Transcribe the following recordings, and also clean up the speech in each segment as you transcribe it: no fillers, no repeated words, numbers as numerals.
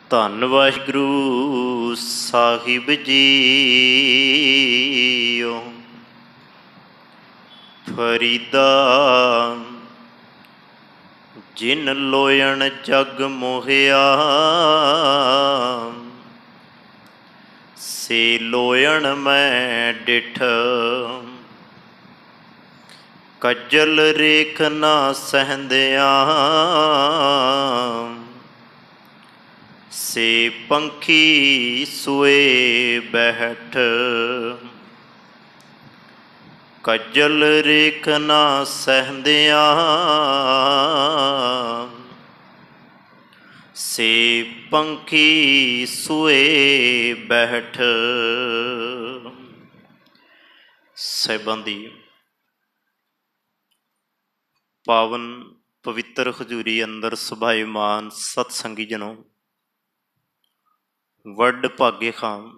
ਧੰਨ ਵਾਹਿਗੁਰੂ ਸਾਹਿਬ ਜੀਓ। ਫਰੀਦਾ ਜਿਨ ਲੋਇਣ ਜਗ ਮੋਹਿਆ, ਸੇ ਲੋਇਣ ਮੈਂ ਡਿਠ। ਕੱਜਲ ਰੇਖ ਨਾ ਸਹਿੰਦਿਆਂ, ਸੇ ਪੰਖੀ ਸੋਏ ਬੈਠ। ਕੱਜਲ ਰੇਖ ਨਾ ਸਹਿੰਦਿਆਂ, ਸੇ ਪੰਖੀ ਸੋਏ ਬੈਠ। ਸਾਹਿਬਾਂ ਦੀ ਪਾਵਨ ਪਵਿੱਤਰ ਹਜ਼ੂਰੀ ਅੰਦਰ ਸੁਭਾਏਮਾਨ ਸਤਸੰਗੀ ਜਨੋ, ਵੱਡ ਭਾਗੇ ਖਾਂ।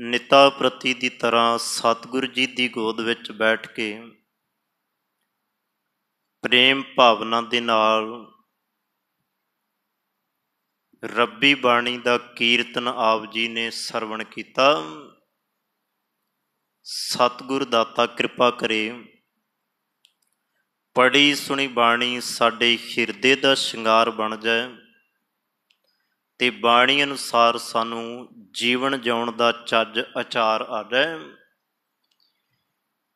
ਨਿਤਾ ਪ੍ਰਤੀ ਦੀ ਤਰ੍ਹਾਂ ਸਤਿਗੁਰੂ ਜੀ ਦੀ ਗੋਦ ਵਿੱਚ ਬੈਠ ਕੇ ਪ੍ਰੇਮ ਭਾਵਨਾ ਦੇ ਨਾਲ ਰੱਬੀ ਬਾਣੀ ਦਾ ਕੀਰਤਨ ਆਪ ਜੀ ਨੇ ਸਰਵਣ ਕੀਤਾ। ਸਤਿਗੁਰ ਦਾਤਾ ਕਿਰਪਾ ਕਰੇ, ਪੜ੍ਹੀ ਸੁਣੀ ਬਾਣੀ ਸਾਡੇ ਹਿਰਦੇ ਦਾ ਸ਼ਿੰਗਾਰ ਬਣ ਜਾਏ ਤੇ ਬਾਣੀ ਅਨੁਸਾਰ ਸਾਨੂੰ ਜੀਵਨ ਜਿਉਣ ਦਾ ਚੱਜ ਆਚਾਰ ਆ ਜਾਏ।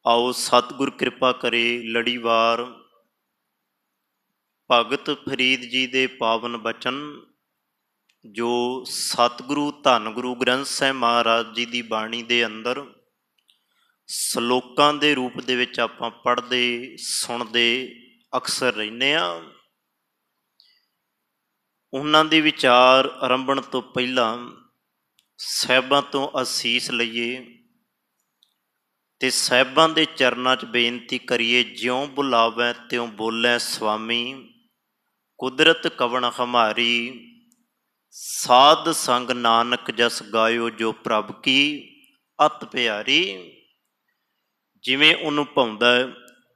ਆਓ ਸਤਿਗੁਰ ਕਿਰਪਾ ਕਰੇ, ਲੜੀਵਾਰ ਭਗਤ ਫਰੀਦ ਜੀ ਦੇ ਪਾਵਨ ਬਚਨ ਜੋ ਸਤਿਗੁਰੂ ਧੰਨ ਗੁਰੂ ਗ੍ਰੰਥ ਸਾਹਿਬ ਮਹਾਰਾਜ ਜੀ ਦੀ ਬਾਣੀ ਦੇ ਅੰਦਰ ਸਲੋਕਾਂ ਦੇ ਰੂਪ ਦੇ ਵਿੱਚ ਆਪਾਂ ਪੜ੍ਹਦੇ ਸੁਣਦੇ ਅਕਸਰ ਰਹਿੰਦੇ ਹਾਂ। ਉਹਨਾਂ ਦੇ ਵਿਚਾਰ ਆਰੰਭਣ ਤੋਂ ਪਹਿਲਾਂ ਸਾਹਿਬਾਂ ਤੋਂ ਅਸੀਸ ਲਈਏ ਤੇ ਸਾਹਿਬਾਂ ਦੇ ਚਰਨਾਂ 'ਚ ਬੇਨਤੀ ਕਰੀਏ, ਜਿਉਂ ਬੁਲਾਵੈ ਤਿਉਂ ਬੋਲੇ ਸੁਆਮੀ, ਕੁਦਰਤ ਕਵਣ ਹਮਾਰੀ, ਸਾਧ ਸੰਗ ਨਾਨਕ ਜਸ ਗਾਇਓ, ਜੋ ਪ੍ਰਭ ਕੀ ਅਤ ਪਿਆਰੀ। ਜਿਵੇਂ ਉਹਨੂੰ ਭਾਉਂਦਾ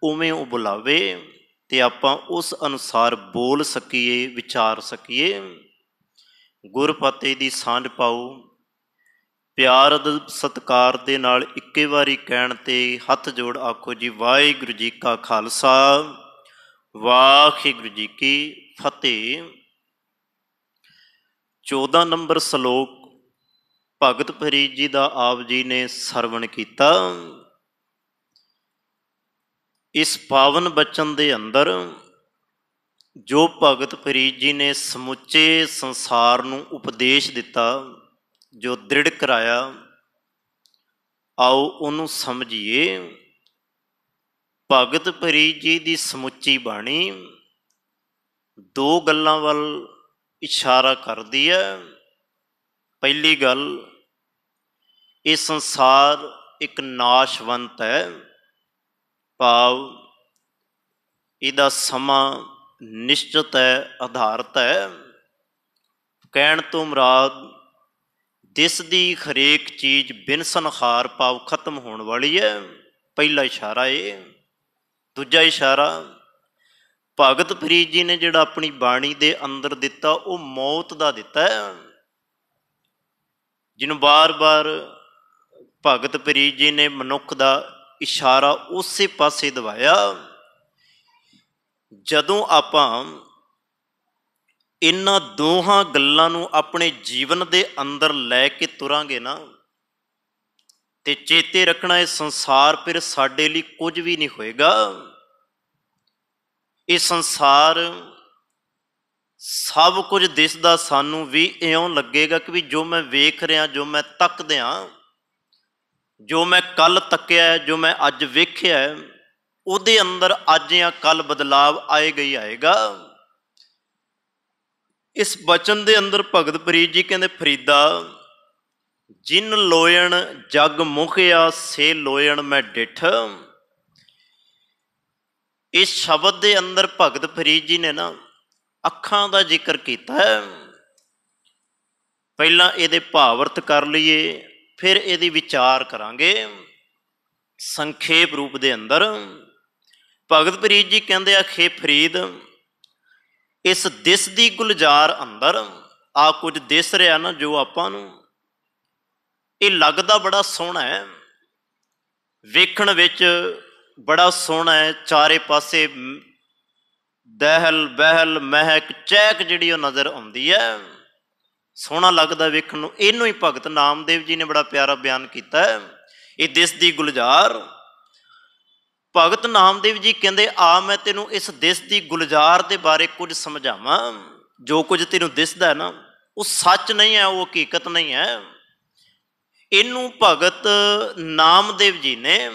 ਉਵੇਂ ਉਹ ਬੁਲਾਵੇ ਤੇ ਆਪਾਂ ਉਸ ਅਨੁਸਾਰ ਬੋਲ ਸਕੀਏ, ਵਿਚਾਰ ਸਕੀਏ। ਗੁਰਫਤਿਹ ਦੀ ਸਾਂਝ ਪਾਓ। ਪਿਆਰ ਸਤਿਕਾਰ ਦੇ ਨਾਲ ਇੱਕੇ ਵਾਰੀ ਕਹਿਣ ਤੇ ਹੱਥ ਜੋੜ ਆਖੋ ਜੀ, ਵਾਹਿਗੁਰੂ ਜੀ ਕਾ ਖਾਲਸਾ, ਵਾਹਿਗੁਰੂ ਜੀ ਕੀ ਫਤਿਹ। 14 ਨੰਬਰ ਸਲੋਕ ਭਗਤ ਫਰੀਦ ਜੀ ਦਾ ਆਪ ਜੀ ਨੇ ਸਰਵਣ ਕੀਤਾ। ਇਸ ਪਾਵਨ ਬਚਨ ਦੇ ਅੰਦਰ ਜੋ ਭਗਤ ਫਰੀਦ ਜੀ ਨੇ ਸਮੁੱਚੇ ਸੰਸਾਰ ਨੂੰ ਉਪਦੇਸ਼ ਦਿੱਤਾ, ਜੋ ਦ੍ਰਿੜ ਕਰਾਇਆ, ਆਓ ਉਹਨੂੰ ਸਮਝੀਏ। ਭਗਤ ਫਰੀਦ ਜੀ ਦੀ ਸਮੁੱਚੀ ਬਾਣੀ ਦੋ ਗੱਲਾਂ ਵੱਲ ਇਸ਼ਾਰਾ ਕਰਦੀ ਹੈ। ਪਹਿਲੀ ਗੱਲ, ਇਹ ਸੰਸਾਰ ਇੱਕ ਨਾਸ਼ਵੰਤ ਹੈ, ਭਾਵ ਇਹਦਾ ਸਮਾਂ ਨਿਸ਼ਚਿਤ ਹੈ, ਆਧਾਰਿਤ ਹੈ। ਕਹਿਣ ਤੋਂ ਮੁਰਾਦ ਦਿਸਦੀ ਹਰੇਕ ਚੀਜ਼ ਬਿਨਸਨਹਾਰ ਭਾਵ ਖਤਮ ਹੋਣ ਵਾਲੀ ਹੈ। ਪਹਿਲਾ ਇਸ਼ਾਰਾ ਇਹ। ਦੂਜਾ ਇਸ਼ਾਰਾ, ਭਗਤ ਫਰੀਦ ਜੀ ਨੇ ਜਿਹੜਾ ਆਪਣੀ ਬਾਣੀ ਦੇ ਅੰਦਰ ਦਿੱਤਾ ਉਹ ਮੌਤ ਦਾ ਦਿੱਤਾ ਹੈ, ਜਿਹਨੂੰ ਬਾਰ-ਬਾਰ ਭਗਤ ਫਰੀਦ ਜੀ ਨੇ ਮਨੁੱਖ ਦਾ ਇਸ਼ਾਰਾ ਉਸੇ ਪਾਸੇ ਦਵਾਇਆ। ਜਦੋਂ ਆਪਾਂ ਇਹਨਾਂ ਦੋਹਾਂ ਗੱਲਾਂ ਨੂੰ ਆਪਣੇ ਜੀਵਨ ਦੇ ਅੰਦਰ ਲੈ ਕੇ ਤੁਰਾਂਗੇ ਨਾ, ਤੇ ਚੇਤੇ ਰੱਖਣਾ ਇਹ ਸੰਸਾਰ ਫਿਰ ਸਾਡੇ ਲਈ ਕੁਝ ਵੀ ਨਹੀਂ ਹੋਏਗਾ। ਇਹ ਸੰਸਾਰ ਸਭ ਕੁਝ ਦਿਸਦਾ ਸਾਨੂੰ ਵੀ ਇਉਂ ਲੱਗੇਗਾ ਕਿ ਵੀ ਜੋ ਮੈਂ ਵੇਖ ਰਿਹਾ, ਜੋ ਮੈਂ ਤੱਕਦਿਆਂ, ਜੋ ਮੈਂ ਕੱਲ ਤੱਕਿਆ, ਜੋ ਮੈਂ ਅੱਜ ਵੇਖਿਆ, ਉਹਦੇ ਅੰਦਰ ਅੱਜ ਜਾਂ ਕੱਲ ਬਦਲਾਵ ਆਏਗਾ ਹੀ ਆਏਗਾ। ਇਸ ਬਚਨ ਦੇ ਅੰਦਰ ਭਗਤ ਫਰੀਦ ਜੀ ਕਹਿੰਦੇ, ਫਰੀਦਾ ਜਿਨ ਲੋਇਣ ਜਗ ਮੁਖਿਆ, ਸੇ ਲੋਇਣ ਮੈਂ ਡਿਠ। ਇਸ ਸ਼ਬਦ ਦੇ ਅੰਦਰ ਭਗਤ ਫਰੀਦ ਜੀ ਨੇ ਨਾ ਅੱਖਾਂ ਦਾ ਜ਼ਿਕਰ ਕੀਤਾ ਹੈ। ਪਹਿਲਾਂ ਇਹਦੇ ਭਾਵ-ਅਰਥ ਕਰ ਲਈਏ, ਫਿਰ ਇਹਦੀ ਵਿਚਾਰ ਕਰਾਂਗੇ ਸੰਖੇਪ ਰੂਪ ਦੇ ਅੰਦਰ। ਭਗਤ ਪ੍ਰੀਤ ਜੀ ਕਹਿੰਦੇ ਆ, ਖੇ ਫਰੀਦ ਇਸ ਦਿਸ ਦੀ ਗੁਲਜ਼ਾਰ ਅੰਦਰ ਆ ਕੁਝ ਦਿਸ ਰਿਹਾ ਨਾ ਜੋ ਆਪਾਂ ਨੂੰ, ਇਹ ਲੱਗਦਾ ਬੜਾ ਸੋਹਣਾ ਹੈ, ਵੇਖਣ ਵਿੱਚ ਬੜਾ ਸੋਹਣਾ ਹੈ, ਚਾਰੇ ਪਾਸੇ ਦਹਿਲ ਬਹਿਲ ਮਹਿਕ ਚਹਿਕ ਜਿਹੜੀ ਉਹ ਨਜ਼ਰ ਆਉਂਦੀ ਹੈ, ਸੋਹਣਾ ਲੱਗਦਾ ਵੇਖਣ ਨੂੰ। ਇਹਨੂੰ ਹੀ ਭਗਤ ਨਾਮਦੇਵ ਜੀ ਨੇ ਬੜਾ ਪਿਆਰਾ ਬਿਆਨ ਕੀਤਾ ਹੈ, ਇਹ ਦਿਸ ਦੀ ਗੁਲਜ਼ਾਰ। ਭਗਤ ਨਾਮਦੇਵ ਜੀ ਕਹਿੰਦੇ ਆ ਮੈਂ ਤੈਨੂੰ ਇਸ ਦਿਸ ਦੀ ਗੁਲਜ਼ਾਰ ਦੇ ਬਾਰੇ ਕੁਝ ਸਮਝਾਵਾਂ। ਜੋ ਕੁਝ ਤੈਨੂੰ ਦਿਸਦਾ ਹੈ ਨਾ ਉਹ ਸੱਚ ਨਹੀਂ ਹੈ, ਉਹ ਹਕੀਕਤ ਨਹੀਂ ਹੈ। ਇਹਨੂੰ ਭਗਤ ਨਾਮਦੇਵ ਜੀ ਨੇ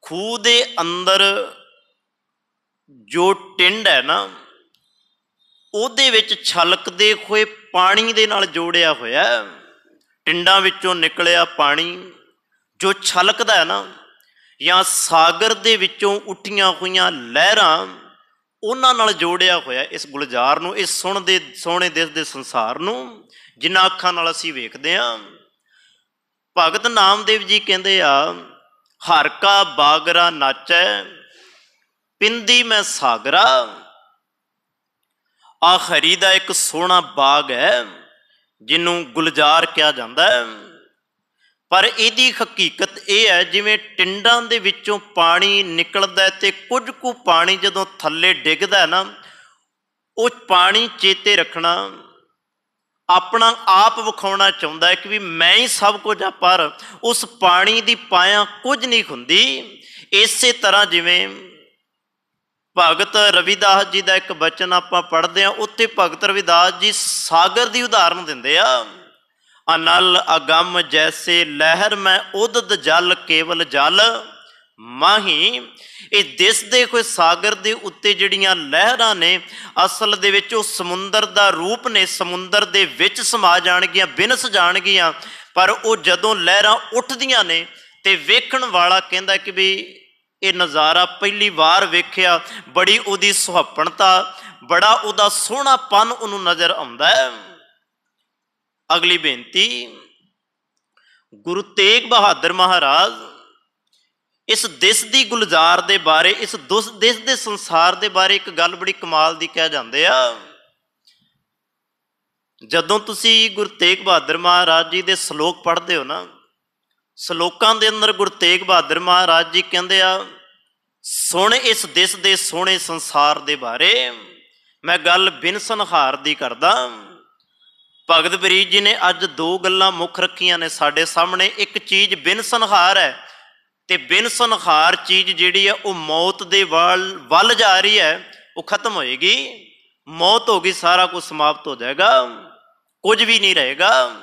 ਖੂਹ ਦੇ ਅੰਦਰ ਜੋ ਟਿੰਡ ਹੈ ਨਾ ਉਹਦੇ ਵਿੱਚ ਛਲਕਦੇ ਹੋਏ ਪਾਣੀ ਦੇ ਨਾਲ ਜੋੜਿਆ ਹੋਇਆ। ਟਿੰਡਾਂ ਵਿੱਚੋਂ ਨਿਕਲਿਆ ਪਾਣੀ ਜੋ ਛਲਕਦਾ ਹੈ ਨਾ, ਜਾਂ ਸਾਗਰ ਦੇ ਵਿੱਚੋਂ ਉੱਠੀਆਂ ਹੋਈਆਂ ਲਹਿਰਾਂ, ਉਹਨਾਂ ਨਾਲ ਜੋੜਿਆ ਹੋਇਆ ਇਸ ਗੁਲਜ਼ਾਰ ਨੂੰ, ਇਸ ਸੋਹਣੇ ਦਿਸਦੇ ਸੰਸਾਰ ਨੂੰ ਜਿਨ੍ਹਾਂ ਅੱਖਾਂ ਨਾਲ ਅਸੀਂ ਵੇਖਦੇ ਹਾਂ। ਭਗਤ ਨਾਮਦੇਵ ਜੀ ਕਹਿੰਦੇ ਆ, ਹਰ ਕਾ ਬਾਗਰਾ ਨਾਚੈ ਪਿੰਦੀ ਮੈਂ ਸਾਗਰਾ। ਆ ਹਰੀ ਦਾ ਇੱਕ ਸੋਹਣਾ ਬਾਗ ਹੈ ਜਿਹਨੂੰ ਗੁਲਜ਼ਾਰ ਕਿਹਾ ਜਾਂਦਾ ਹੈ, ਪਰ ਇਹਦੀ ਹਕੀਕਤ ਇਹ ਹੈ ਜਿਵੇਂ ਟਿੰਡਾਂ ਦੇ ਵਿੱਚੋਂ ਪਾਣੀ ਨਿਕਲਦਾ ਤੇ ਕੁਝ ਕੁ ਪਾਣੀ ਜਦੋਂ ਥੱਲੇ ਡਿੱਗਦਾ ਨਾ, ਉਹ ਪਾਣੀ ਚੇਤੇ ਰੱਖਣਾ, ਆਪਣਾ ਆਪ ਵਿਖਾਉਣਾ ਚਾਹੁੰਦਾ ਹੈ ਕਿ ਵੀ ਮੈਂ ਹੀ ਸਭ ਕੁਝ ਆ, ਪਰ ਉਸ ਪਾਣੀ ਦੀ ਪਾਇਆ ਕੁਝ ਨਹੀਂ ਹੁੰਦੀ। ਇਸੇ ਤਰ੍ਹਾਂ ਜਿਵੇਂ ਭਗਤ ਰਵਿਦਾਸ ਜੀ ਦਾ ਇੱਕ ਬਚਨ ਆਪਾਂ ਪੜ੍ਹਦੇ ਹਾਂ, ਉੱਥੇ ਭਗਤ ਰਵਿਦਾਸ ਜੀ ਸਾਗਰ ਦੀ ਉਦਾਹਰਨ ਦਿੰਦੇ ਆ। ਅਨਲ ਅਗੰਮ ਜੈਸੇ ਲਹਿਰ ਮੈਂ ਉਦਦ ਜਲ ਕੇਵਲ ਜਲ ਮਾਹੀ। ਇਹ ਦਿਸਦੇ ਹੋਏ ਸਾਗਰ ਦੇ ਉੱਤੇ ਜਿਹੜੀਆਂ ਲਹਿਰਾਂ ਨੇ ਅਸਲ ਦੇ ਵਿੱਚ ਉਹ ਸਮੁੰਦਰ ਦਾ ਰੂਪ ਨੇ, ਸਮੁੰਦਰ ਦੇ ਵਿੱਚ ਸਮਾ ਜਾਣਗੀਆਂ, ਬਿਨਸ ਜਾਣਗੀਆਂ। ਪਰ ਉਹ ਜਦੋਂ ਲਹਿਰਾਂ ਉੱਠਦੀਆਂ ਨੇ ਤੇ ਵੇਖਣ ਵਾਲਾ ਕਹਿੰਦਾ ਕਿ ਵੀ ਇਹ ਨਜ਼ਾਰਾ ਪਹਿਲੀ ਵਾਰ ਵੇਖਿਆ, ਬੜੀ ਉਹਦੀ ਸੁਹੱਪਣਤਾ, ਬੜਾ ਉਹਦਾ ਸੋਹਣਾਪਨ ਉਹਨੂੰ ਨਜ਼ਰ ਆਉਂਦਾ ਹੈ। ਅਗਲੀ ਬੇਨਤੀ, ਗੁਰੂ ਤੇਗ ਬਹਾਦਰ ਮਹਾਰਾਜ ਇਸ ਦਿਸ ਦੀ ਗੁਲਜ਼ਾਰ ਦੇ ਬਾਰੇ, ਇਸ ਦਿਸ ਦੇ ਸੰਸਾਰ ਦੇ ਬਾਰੇ ਇੱਕ ਗੱਲ ਬੜੀ ਕਮਾਲ ਦੀ ਕਹਿ ਜਾਂਦੇ ਆ। ਜਦੋਂ ਤੁਸੀਂ ਗੁਰੂ ਤੇਗ ਬਹਾਦਰ ਮਹਾਰਾਜ ਜੀ ਦੇ ਸ਼ਲੋਕ ਪੜ੍ਹਦੇ ਹੋ ਨਾ, ਸ਼ਲੋਕਾਂ ਦੇ ਅੰਦਰ ਗੁਰੂ ਤੇਗ ਬਹਾਦਰ ਮਹਾਰਾਜ ਜੀ ਕਹਿੰਦੇ ਆ, ਸੁਣ ਇਸ ਦਿਸ ਦੇ ਸੋਹਣੇ ਸੰਸਾਰ ਦੇ ਬਾਰੇ। ਮੈਂ ਗੱਲ ਬਿਨ ਸੰਹਾਰ ਦੀ ਕਰਦਾ। ਭਗਤ ਪ੍ਰੀਤ ਜੀ ਨੇ ਅੱਜ ਦੋ ਗੱਲਾਂ ਮੁੱਖ ਰੱਖੀਆਂ ਨੇ ਸਾਡੇ ਸਾਹਮਣੇ। ਇੱਕ ਚੀਜ਼ ਬਿਨ ਸੰਹਾਰ ਹੈ, ਤੇ ਬਿਨ ਸੰਹਾਰ ਚੀਜ਼ ਜਿਹੜੀ ਹੈ ਉਹ ਮੌਤ ਦੇ ਵੱਲ ਜਾ ਰਹੀ ਹੈ, ਉਹ ਖਤਮ ਹੋਏਗੀ। ਮੌਤ ਹੋ ਗਈ, ਸਾਰਾ ਕੁਝ ਸਮਾਪਤ ਹੋ ਜਾਏਗਾ, ਕੁਝ ਵੀ ਨਹੀਂ ਰਹੇਗਾ।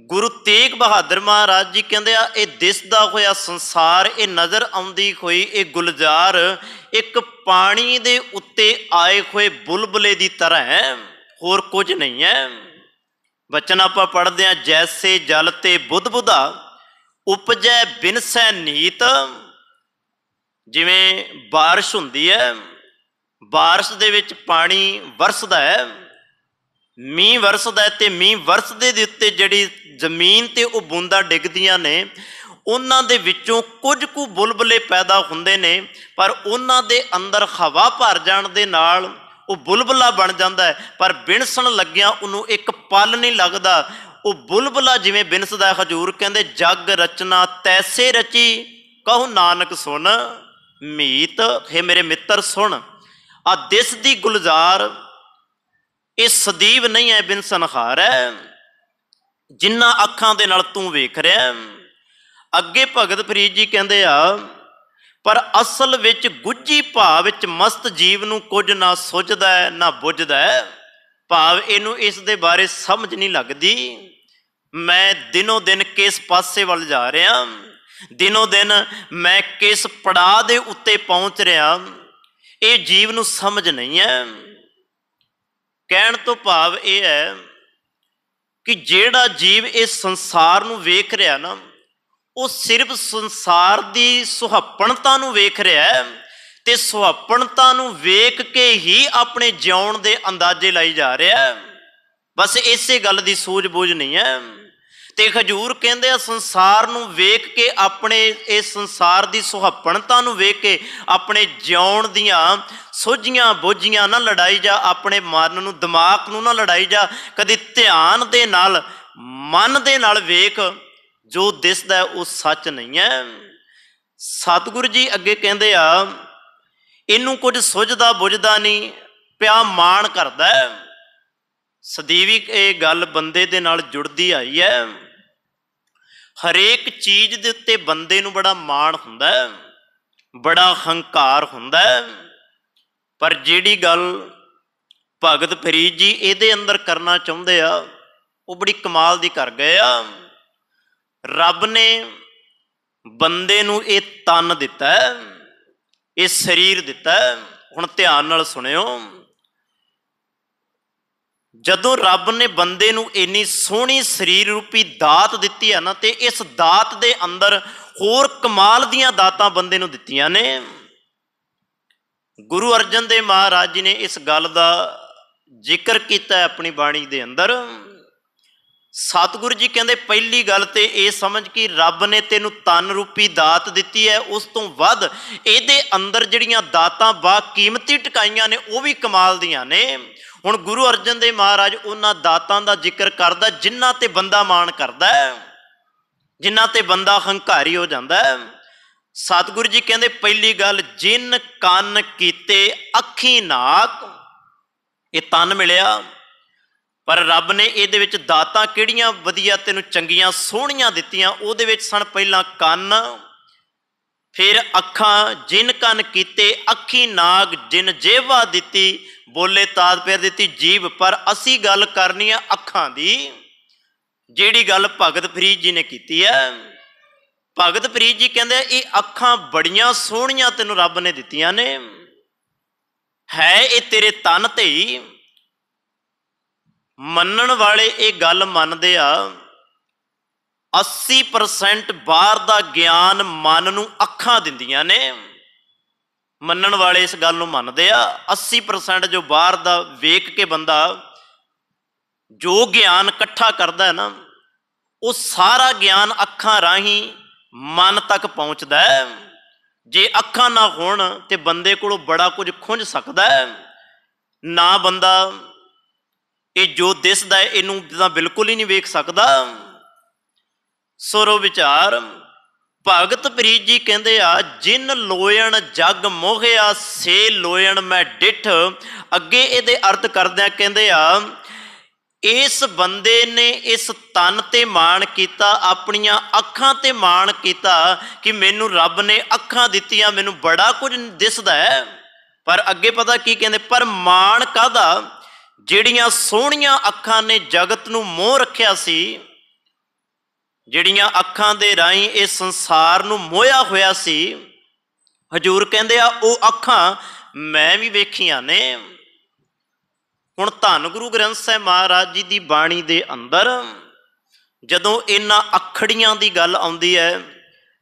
ਗੁਰੂ ਤੇਗ ਬਹਾਦਰ ਮਹਾਰਾਜ ਜੀ ਕਹਿੰਦੇ ਆ, ਇਹ ਦਿਸਦਾ ਹੋਇਆ ਸੰਸਾਰ, ਇਹ ਨਜ਼ਰ ਆਉਂਦੀ ਹੋਈ ਇਹ ਗੁਲਜ਼ਾਰ ਇੱਕ ਪਾਣੀ ਦੇ ਉੱਤੇ ਆਏ ਹੋਏ ਬੁਲਬੁਲੇ ਦੀ ਤਰ੍ਹਾਂ ਹੈ, ਹੋਰ ਕੁਝ ਨਹੀਂ ਹੈ। ਬਚਨ ਆਪਾਂ ਪੜ੍ਹਦੇ ਹਾਂ, ਜੈਸੇ ਜਲ ਤੇ ਬੁੱਧ ਬੁੱਧਾ ਉਪਜੈ ਬਿਨਸੈ ਨੀਤ। ਜਿਵੇਂ ਬਾਰਿਸ਼ ਹੁੰਦੀ ਹੈ, ਬਾਰਿਸ਼ ਦੇ ਵਿੱਚ ਪਾਣੀ ਵਰਸਦਾ ਹੈ, ਮੀਂਹ ਵਰਸਦਾ ਹੈ, ਤੇ ਮੀਂਹ ਵਰਸਦੇ ਦੇ ਉੱਤੇ ਜਿਹੜੀ ਜ਼ਮੀਨ ਤੇ ਉਹ ਬੂੰਦਾਂ ਡਿੱਗਦੀਆਂ ਨੇ, ਉਹਨਾਂ ਦੇ ਵਿੱਚੋਂ ਕੁਝ ਕੁ ਬੁਲਬੁਲੇ ਪੈਦਾ ਹੁੰਦੇ ਨੇ, ਪਰ ਉਹਨਾਂ ਦੇ ਅੰਦਰ ਹਵਾ ਭਰ ਜਾਣ ਦੇ ਨਾਲ ਉਹ ਬੁਲਬੁਲਾ ਬਣ ਜਾਂਦਾ ਹੈ। ਪਰ ਬਿਨਸਣ ਲੱਗਿਆਂ ਉਹਨੂੰ ਇੱਕ ਪਲ ਨਹੀਂ ਲੱਗਦਾ। ਉਹ ਬੁਲਬੁਲਾ ਜਿਵੇਂ ਬਿਨਸਦਾ, ਹਜ਼ੂਰ ਕਹਿੰਦੇ ਜਗ ਰਚਨਾ ਤੈਸੇ ਰਚੀ ਕਹੋ ਨਾਨਕ ਸੁਣ ਮੀਤ। ਹੈ ਮੇਰੇ ਮਿੱਤਰ ਸੁਣ, ਆ ਦਿਸ ਦੀ ਗੁਲਜ਼ਾਰ ਇਹ ਸਦੀਵ ਨਹੀਂ ਹੈ, ਬਿਨ ਸੰਹਾਰ ਹੈ, ਜਿੰਨਾ ਅੱਖਾਂ ਦੇ ਨਾਲ ਤੂੰ ਵੇਖ ਰਿਹਾ। ਅੱਗੇ ਭਗਤ ਪ੍ਰੀਤ ਜੀ ਕਹਿੰਦੇ ਆ, ਪਰ ਅਸਲ ਵਿੱਚ ਗੁੱਝੀ ਭਾਵ ਵਿੱਚ ਮਸਤ ਜੀਵ ਨੂੰ ਕੁਝ ਨਾ ਸੁੱਝਦਾ ਨਾ ਬੁੱਝਦਾ। ਭਾਵ ਇਹਨੂੰ ਇਸ ਦੇ ਬਾਰੇ ਸਮਝ ਨਹੀਂ ਲੱਗਦੀ। ਮੈਂ ਦਿਨੋਂ ਦਿਨ ਕਿਸ ਪਾਸੇ ਵੱਲ ਜਾ ਰਿਹਾ, ਦਿਨੋਂ ਦਿਨ ਮੈਂ ਕਿਸ ਪੜਾਅ ਦੇ ਉੱਤੇ ਪਹੁੰਚ ਰਿਹਾ, ਇਹ ਜੀਵ ਨੂੰ ਸਮਝ ਨਹੀਂ ਹੈ। ਕਹਿਣ ਤੋਂ ਭਾਵ ਇਹ ਹੈ ਕਿ ਜਿਹੜਾ ਜੀਵ ਇਸ ਸੰਸਾਰ ਨੂੰ ਵੇਖ ਰਿਹਾ ਨਾ, ਉਹ ਸਿਰਫ ਸੰਸਾਰ ਦੀ ਸੁਹੱਪਣਤਾ ਨੂੰ ਵੇਖ ਰਿਹਾ ਹੈ, ਤੇ ਸੁਹੱਪਣਤਾ ਨੂੰ ਵੇਖ ਕੇ ਹੀ ਆਪਣੇ ਜਿਉਣ ਦੇ ਅੰਦਾਜ਼ੇ ਲਾਈ ਜਾ ਰਿਹਾ ਹੈ। ਬਸ ਇਸੇ ਗੱਲ ਦੀ ਸੂਝ ਬੂਝ ਨਹੀਂ ਹੈ। ਤੇ ਹਜੂਰ ਕਹਿੰਦੇ ਆ ਸੰਸਾਰ ਨੂੰ ਵੇਖ ਕੇ, ਆਪਣੇ ਇਸ ਸੰਸਾਰ ਦੀ ਸੁਹੱਪਣਤਾ ਨੂੰ ਵੇਖ ਕੇ ਆਪਣੇ ਜਿਉਣ ਦੀਆਂ ਸੋਝੀਆਂ ਬੋਝੀਆਂ ਨਾ ਲੜਾਈ ਜਾ, ਆਪਣੇ ਮਨ ਨੂੰ, ਦਿਮਾਗ ਨੂੰ ਨਾ ਲੜਾਈ ਜਾ। ਕਦੇ ਧਿਆਨ ਦੇ ਨਾਲ, ਮਨ ਦੇ ਨਾਲ ਵੇਖ, ਜੋ ਦਿਸਦਾ ਉਹ ਸੱਚ ਨਹੀਂ ਹੈ। ਸਤਿਗੁਰੂ ਜੀ ਅੱਗੇ ਕਹਿੰਦੇ ਆ, ਇਹਨੂੰ ਕੁਝ ਸੁਝਦਾ ਬੁਝਦਾ ਨਹੀਂ, ਪਿਆ ਮਾਣ ਕਰਦਾ। ਸਦੀਵੀ ਇਹ ਗੱਲ ਬੰਦੇ ਦੇ ਨਾਲ ਜੁੜਦੀ ਆਈ ਹੈ। ਹਰੇਕ ਚੀਜ਼ ਦੇ ਉੱਤੇ ਬੰਦੇ ਨੂੰ ਬੜਾ ਮਾਣ ਹੁੰਦਾ, ਬੜਾ ਹੰਕਾਰ ਹੁੰਦਾ। ਪਰ ਜਿਹੜੀ ਗੱਲ ਭਗਤ ਫਰੀਦ ਜੀ ਇਹਦੇ ਅੰਦਰ ਕਰਨਾ ਚਾਹੁੰਦੇ ਆ, ਉਹ ਬੜੀ ਕਮਾਲ ਦੀ ਕਰ ਗਏ ਆ। ਰੱਬ ਨੇ ਬੰਦੇ ਨੂੰ ਇਹ ਤਨ ਦਿੱਤਾ, ਇਹ ਸਰੀਰ ਦਿੱਤਾ। ਹੁਣ ਧਿਆਨ ਨਾਲ ਸੁਣਿਓ, ਜਦੋਂ ਰੱਬ ਨੇ ਬੰਦੇ ਨੂੰ ਇੰਨੀ ਸੋਹਣੀ ਸਰੀਰ ਰੂਪੀ ਦਾਤ ਦਿੱਤੀ ਹੈ ਨਾ, ਤੇ ਇਸ ਦਾਤ ਦੇ ਅੰਦਰ ਹੋਰ ਕਮਾਲ ਦੀਆਂ ਦਾਤਾਂ ਬੰਦੇ ਨੂੰ ਦਿੱਤੀਆਂ ਨੇ। ਗੁਰੂ ਅਰਜਨ ਦੇਵ ਮਹਾਰਾਜ ਜੀ ਨੇ ਇਸ ਗੱਲ ਦਾ ਜ਼ਿਕਰ ਕੀਤਾ ਆਪਣੀ ਬਾਣੀ ਦੇ ਅੰਦਰ। ਸਤਿਗੁਰੂ ਜੀ ਕਹਿੰਦੇ, ਪਹਿਲੀ ਗੱਲ ਤੇ ਇਹ ਸਮਝ ਕਿ ਰੱਬ ਨੇ ਤੈਨੂੰ ਤਨ ਰੂਪੀ ਦਾਤ ਦਿੱਤੀ ਹੈ, ਉਸ ਤੋਂ ਵੱਧ ਇਹਦੇ ਅੰਦਰ ਜਿਹੜੀਆਂ ਦਾਤਾਂ ਬਾ ਕੀਮਤੀ ਟਿਕਾਈਆਂ ਨੇ, ਉਹ ਵੀ ਕਮਾਲ ਦੀਆਂ ਨੇ। ਹੁਣ ਗੁਰੂ ਅਰਜਨ ਦੇਵ ਮਹਾਰਾਜ ਉਹਨਾਂ ਦਾਤਾਂ ਦਾ ਜ਼ਿਕਰ ਕਰਦਾ ਜਿਨ੍ਹਾਂ ਤੇ ਬੰਦਾ ਮਾਣ ਕਰਦਾ, ਜਿਨ੍ਹਾਂ ਤੇ ਬੰਦਾ ਹੰਕਾਰੀ ਹੋ ਜਾਂਦਾ। ਸਤਿਗੁਰੂ ਜੀ ਕਹਿੰਦੇ, ਪਹਿਲੀ ਗੱਲ, ਜਿਨ ਕੰਨ ਕੀਤੇ ਅੱਖੀ ਨਾਕ, ਇਹ ਤਨ ਮਿਲਿਆ, ਪਰ ਰੱਬ ਨੇ ਇਹਦੇ ਵਿੱਚ ਦਾਤਾਂ ਕਿਹੜੀਆਂ ਵਧੀਆ ਤੈਨੂੰ ਚੰਗੀਆਂ ਸੋਹਣੀਆਂ ਦਿੱਤੀਆਂ। ਉਹਦੇ ਵਿੱਚ ਸਨ ਪਹਿਲਾਂ ਕੰਨ, ਫਿਰ ਅੱਖਾਂ। ਜਿਨ ਕੰਨ ਕੀਤੇ ਅੱਖੀ ਨਾਕ, ਜਿਨ ਜੇਵਾ ਦਿੱਤੀ, ਬੋਲੇ ਤਾਦ ਫਿਰ ਦਿੱਤੀ ਜੀਭ। ਪਰ ਅਸੀਂ ਗੱਲ ਕਰਨੀ ਆ ਅੱਖਾਂ ਦੀ, ਜਿਹੜੀ ਗੱਲ ਭਗਤ ਫਰੀਦ ਜੀ ਨੇ ਕੀਤੀ ਹੈ। ਭਗਤ ਫਰੀਦ ਜੀ ਕਹਿੰਦੇ, ਇਹ ਅੱਖਾਂ ਬੜੀਆਂ ਸੋਹਣੀਆਂ ਤੈਨੂੰ ਰੱਬ ਨੇ ਦਿੱਤੀਆਂ ਨੇ, ਹੈ ਇਹ ਤੇਰੇ ਤਨ ਤੇ ਹੀ। ਮੰਨਣ ਵਾਲੇ ਇਹ ਗੱਲ ਮੰਨਦੇ ਆ, 80% ਬਾਹਰ ਦਾ ਗਿਆਨ ਮਨ ਨੂੰ ਅੱਖਾਂ ਦਿੰਦੀਆਂ ਨੇ। ਮੰਨਣ ਵਾਲੇ ਇਸ ਗੱਲ ਨੂੰ ਮੰਨਦੇ ਆ, 80% ਜੋ ਬਾਹਰ ਦਾ ਵੇਖ ਕੇ ਬੰਦਾ ਜੋ ਗਿਆਨ ਇਕੱਠਾ ਕਰਦਾ ਹੈ ਨਾ, ਉਹ ਸਾਰਾ ਗਿਆਨ ਅੱਖਾਂ ਰਾਹੀਂ ਮਨ ਤੱਕ ਪਹੁੰਚਦਾ ਹੈ। ਜੇ ਅੱਖਾਂ ਨਾ ਹੋਣ ਤੇ ਬੰਦੇ ਕੋਲੋਂ ਬੜਾ ਕੁਝ ਖੁੰਝ ਸਕਦਾ ਹੈ। ਨਾ ਬੰਦਾ ਇਹ ਜੋ ਦਿਸਦਾ ਹੈ ਇਹਨੂੰ ਤਾਂ ਬਿਲਕੁਲ ਹੀ ਨਹੀਂ ਵੇਖ ਸਕਦਾ। ਸੁਰੋ ਵਿਚਾਰ ਭਗਤ ਫਰੀਦ ਜੀ ਕਹਿੰਦੇ ਆ, ਜਿਨ ਲੋਇਣ ਜਗ ਮੋਹਿਆ ਸੇ ਲੋਇਣ ਮੈਂ ਡਿਠ। ਅੱਗੇ ਇਹਦੇ ਅਰਥ ਕਰਦਿਆਂ ਕਹਿੰਦੇ ਆ, ਇਸ ਬੰਦੇ ਨੇ ਇਸ ਤਨ ਤੇ ਮਾਣ ਕੀਤਾ, ਆਪਣੀਆਂ ਅੱਖਾਂ ਤੇ ਮਾਣ ਕੀਤਾ ਕਿ ਮੈਨੂੰ ਰੱਬ ਨੇ ਅੱਖਾਂ ਦਿੱਤੀਆਂ, ਮੈਨੂੰ ਬੜਾ ਕੁਝ ਦਿਸਦਾ ਹੈ। ਪਰ ਅੱਗੇ ਪਤਾ ਕੀ ਕਹਿੰਦੇ, ਪਰ ਮਾਣ ਕਾਹਦਾ, ਜਿਹੜੀਆਂ ਸੋਹਣੀਆਂ ਅੱਖਾਂ ਨੇ ਜਗਤ ਨੂੰ ਮੋਹ ਰੱਖਿਆ ਸੀ, ਜਿਹੜੀਆਂ ਅੱਖਾਂ ਦੇ ਰਾਹੀਂ ਇਹ ਸੰਸਾਰ ਨੂੰ ਮੋਹਿਆ ਹੋਇਆ ਸੀ। ਹਜੂਰ ਕਹਿੰਦੇ ਆ, ਉਹ ਅੱਖਾਂ ਮੈਂ ਵੀ ਵੇਖੀਆਂ ਨੇ। ਹੁਣ ਧੰਨ ਗੁਰੂ ਗ੍ਰੰਥ ਸਾਹਿਬ ਮਹਾਰਾਜ ਜੀ ਦੀ ਬਾਣੀ ਦੇ ਅੰਦਰ ਜਦੋਂ ਇਹਨਾਂ ਅੱਖੜੀਆਂ ਦੀ ਗੱਲ ਆਉਂਦੀ ਹੈ,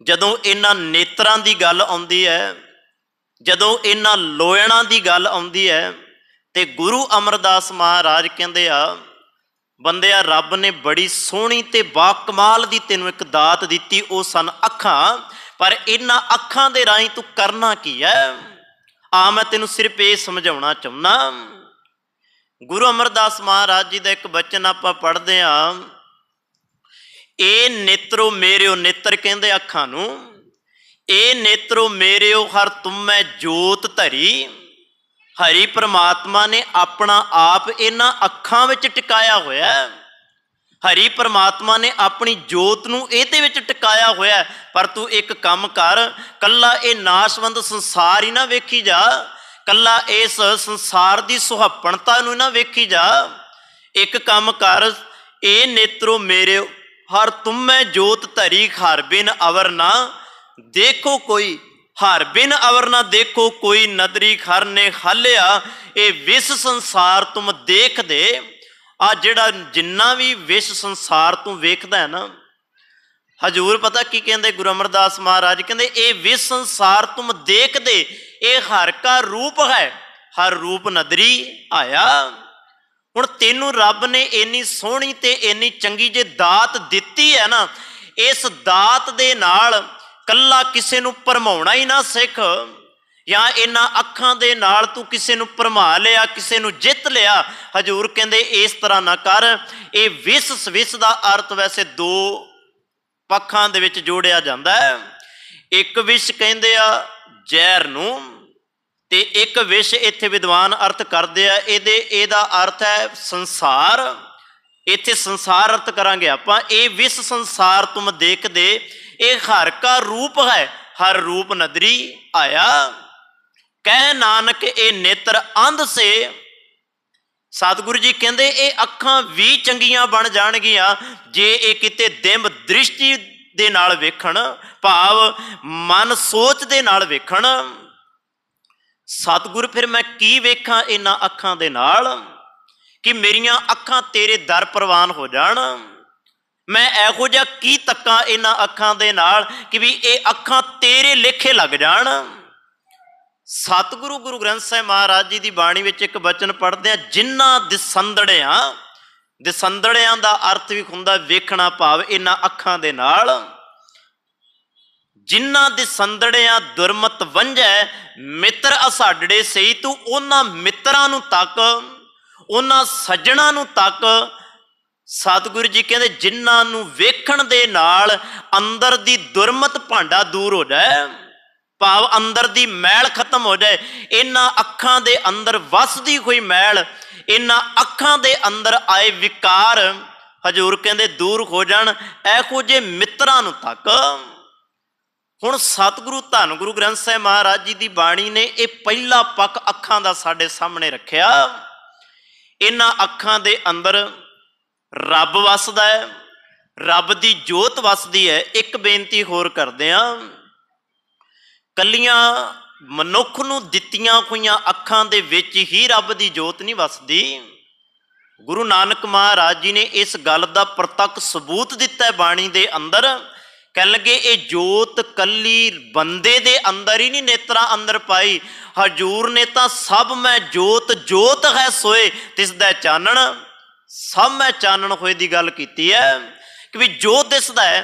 ਜਦੋਂ ਇਹਨਾਂ ਨੇਤਰਾਂ ਦੀ ਗੱਲ ਆਉਂਦੀ ਹੈ, ਜਦੋਂ ਇਹਨਾਂ ਲੋਇਣਾਂ ਦੀ ਗੱਲ ਆਉਂਦੀ ਹੈ, ਤੇ ਗੁਰੂ ਅਮਰਦਾਸ ਮਹਾਰਾਜ ਕਹਿੰਦੇ ਆ, ਬੰਦਿਆ ਰੱਬ ਨੇ ਬੜੀ ਸੋਹਣੀ ਤੇ ਬਾਕਮਾਲ ਦੀ ਤੈਨੂੰ ਇੱਕ ਦਾਤ ਦਿੱਤੀ, ਉਹ ਸਨ ਅੱਖਾਂ। ਪਰ ਇਹਨਾਂ ਅੱਖਾਂ ਦੇ ਰਾਹੀਂ ਤੂੰ ਕਰਨਾ ਕੀ ਹੈ? ਆ ਮੈਂ ਤੈਨੂੰ ਸਿਰਫ ਇਹ ਸਮਝਾਉਣਾ ਚਾਹੁੰਦਾ। ਗੁਰੂ ਅਮਰਦਾਸ ਮਹਾਰਾਜ ਜੀ ਦਾ ਇੱਕ ਬਚਨ ਆਪਾਂ ਪੜ੍ਹਦੇ ਹਾਂ, ਇਹ ਨੇਤਰੋ ਮੇਰਿਓ, ਨੇਤਰ ਕਹਿੰਦੇ ਅੱਖਾਂ ਨੂੰ, ਇਹ ਨੇਤਰੋ ਮੇਰਿਓ ਹਰ ਤੁਮੈ ਜੋਤ ਧਰੀ। ਹਰੀ ਪਰਮਾਤਮਾ ਨੇ ਆਪਣਾ ਆਪ ਇਹਨਾਂ ਅੱਖਾਂ ਵਿੱਚ ਟਿਕਾਇਆ ਹੋਇਆ। ਹਰੀ ਪਰਮਾਤਮਾ ਨੇ ਆਪਣੀ ਜੋਤ ਨੂੰ ਇਹਦੇ ਵਿੱਚ ਟਿਕਾਇਆ ਹੋਇਆ। ਪਰ ਤੂੰ ਇੱਕ ਕੰਮ ਕਰ, ਕੱਲਾ ਇਹ ਨਾਸ਼ਵੰਤ ਸੰਸਾਰ ਹੀ ਨਾ ਵੇਖੀ ਜਾ, ਕੱਲਾ ਇਸ ਸੰਸਾਰ ਦੀ ਸੁਹੱਪਣਤਾ ਨੂੰ ਨਾ ਵੇਖੀ ਜਾ। ਇੱਕ ਕੰਮ ਕਰ, ਇਹ ਨੇਤਰੋ ਮੇਰੇ ਹਰ ਤੁਮੈ ਜੋਤ ਧਰੀ, ਹਰ ਬਿਨ ਅਵਰ ਨਾ ਦੇਖੋ ਕੋਈ, ਹਰ ਬਿਨ ਅਵਰ ਨਾ ਦੇਖੋ ਕੋਈ, ਨਦਰੀ ਖਰ ਨੇ ਹਾਲਿਆ। ਇਹ ਵਿਸ ਸੰਸਾਰ ਤੁਮ ਦੇਖਦੇ। ਆ ਜਿਹੜਾ ਜਿੰਨਾ ਵੀ ਵਿਸ਼ ਸੰਸਾਰ ਤੂੰ ਵੇਖਦਾ ਹੈ ਨਾ, ਹਜੂਰ ਪਤਾ ਕੀ ਕਹਿੰਦੇ, ਗੁਰੂ ਅਮਰਦਾਸ ਮਹਾਰਾਜ ਕਹਿੰਦੇ, ਇਹ ਵਿਸ਼ ਸੰਸਾਰ ਤੁਮ ਦੇਖਦੇ, ਇਹ ਹਰ ਕਾ ਰੂਪ ਹੈ, ਹਰ ਰੂਪ ਨਦਰੀ ਆਇਆ। ਹੁਣ ਤੈनू रब ने इन्नी सोहनी ते इन्नी चंगी जे दात दिती है ना, इस दात दे नाल कल्ला किसे नू भरमाउणा ही ना सिख, या इन्हां अखां दे नाल तू किसे नू भरमा लिया, किसे नू जित लिया। हजूर कहंदे इस तरह ना कर। ये विस सविस दा अर्थ वैसे दो पक्षां दे विच जोड़िया जांदा है। एक विष कहंदे आ जहर नू, ते एक विष इत्थे विद्वान अर्थ करदे आ इहदा अर्थ है संसार। इत्थे संसार अर्थ करांगे आपां। ये विष संसार तुम देख दे, ये हर का रूप है, हर रूप नदरी आया। कह नानक ये नेत्र अंध से। सतगुरु जी कहते ये अखां भी चंगियां बन जाणगियां जे ये किते दिंब दृष्टि दे नाल वेखण, भाव मन सोच दे नाल वेखण। सतगुरु फिर मैं की वेखां इन्हां अखां दे नाल कि मेरियां अखां तेरे दर प्रवान हो जाण। मैं इहो जिहा की तक्कां इन्हां अखां दे नाल कि भी ये अखां तेरे लेखे लग जाण। सतगुरु गुरु ग्रंथ साहिब महाराज जी की बाणी में एक बचन पढ़ते हैं, जिन्हां दिसंदड़ियां, दिसंदड़ियां का अर्थ भी हुंदा वेखना, भाव इन्हां अखां दे नाल। जिन्हां दिसंदड़ियां दुरमत वंझै मित्र असाडड़े सही, तू उन्हां मित्रां नूं तक, उन्हां सज्जणां नूं तक। सतगुरु जी कहते जिन्हां नूं वेखण दे नाल अंदर दी दुरमत भांडा दूर हो जाए, भाव अंदर दी मैल खत्म हो जाए। इन्हां अखां दे अंदर वसदी हुई मैल, इन्हां अखां दे अंदर आए विकार हजूर कहते दूर हो जाण, इहो जे मित्रां नूं तक। हुण सतगुरु धन गुरु ग्रंथ साहिब महाराज जी की बाणी ने यह पहला पक्ष अखां दा साडे सामने रखिया। इन्हां अखां दे अंदर रब वसदा है, रब दी जोत वसदी है। एक बेनती होर करदे हां, कलियां मनुख नूं दित्तियां होईयां अखां दे विच ही रब दी जोत नहीं वसदी। गुरु नानक महाराज जी ने इस गल दा प्रतक सबूत दिता है बाणी दे अंदर। कह लगे ये जोत कली बंदे दे अंदर ही नहीं नेत्रा अंदर पाई, हजूर ने तां सब मैं जोत जोत है सोए तिसदा चानण, सब मैं चानण होए दी गल कीती है। कि भी जो दिसदा है,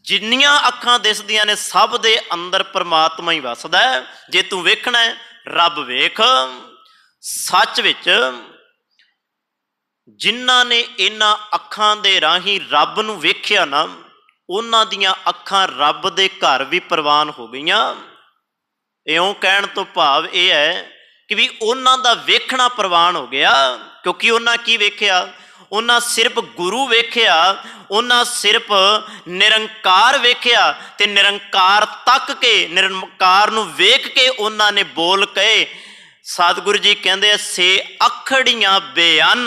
जिन्नियां अखां दिसदियां ने सब दे अंदर परमात्मा ही वसदा है। जे तू वेखना है रब वेख। सच विच जिन्हां ने इन्हां अखां दे राही रब नूं वेखिया ना, उन्हां दियां अखां रब दे घर भी प्रवान हो गईयां। इउं कहण तो भाव यह है कि भी उन्हां दा वेखना प्रवान हो गया। क्योंकि उन्हां की वेखिया, उन्हां सिर्फ गुरु वेखिया, उन्हां सिर्फ निरंकार वेखिया, ते निरंकार तक के निरंकार नूं वेख के उन्हां ने बोल के। सतगुरु जी कहंदे से अखड़ियां बेअन,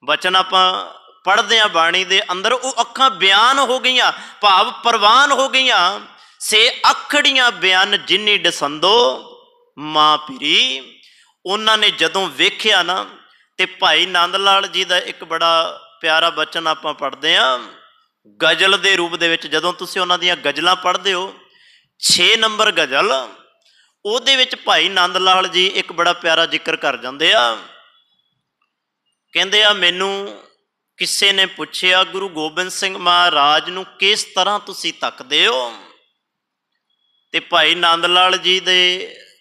बचन आपां पढ़दे हां बाणी दे अंदर, वो अखां बयान हो गईयां, भाव प्रवान हो गईयां। से अखड़ियां बेअन जिन्नी डसंदो मां पिरी। उन्हां ने जदों वेखिया ना, ते भाई नंद लाल जी का एक बड़ा प्यारा बचन आपां पढ़दे हां गजल दे रूप दे विच। जदों तुसीं उन्हां दीयां गजलां पढ़दे हो, 6 नंबर गजल, उहदे विच भाई नंद लाल जी एक बड़ा प्यारा जिक्र कर जांदे आ। कहंदे आ मैनूं किसे ने पुछया गुरु गोबिंद सिंह महाराज नूं किस तरह तुसीं तकदे हो। ते भाई नंद लाल जी दे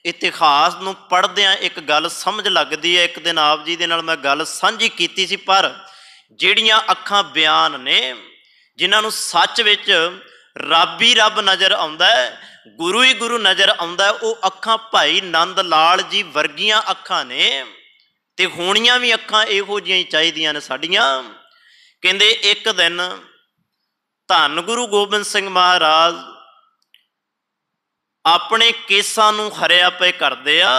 इतिहास नूं पढ़दियां एक गल समझ लगदी है। एक दिन आप जी दे नाल मैं गल साझी कीती सी, पर जिहड़ियां अखां बयान ने, जिन्हां नूं सच विच रब ही रब नज़र आउंदा है, गुरु ही गुरु नज़र आउंदा है, वो अखां भाई नंद लाल जी वर्गियां अखां ने। ते होणियां भी अखां इहो जिहियां ही चाहीदियां ने साडीआं। कहंदे एक दिन धन गुरु गोबिंद सिंह महाराज अपने केसां नूं हरिया पे करदे आ।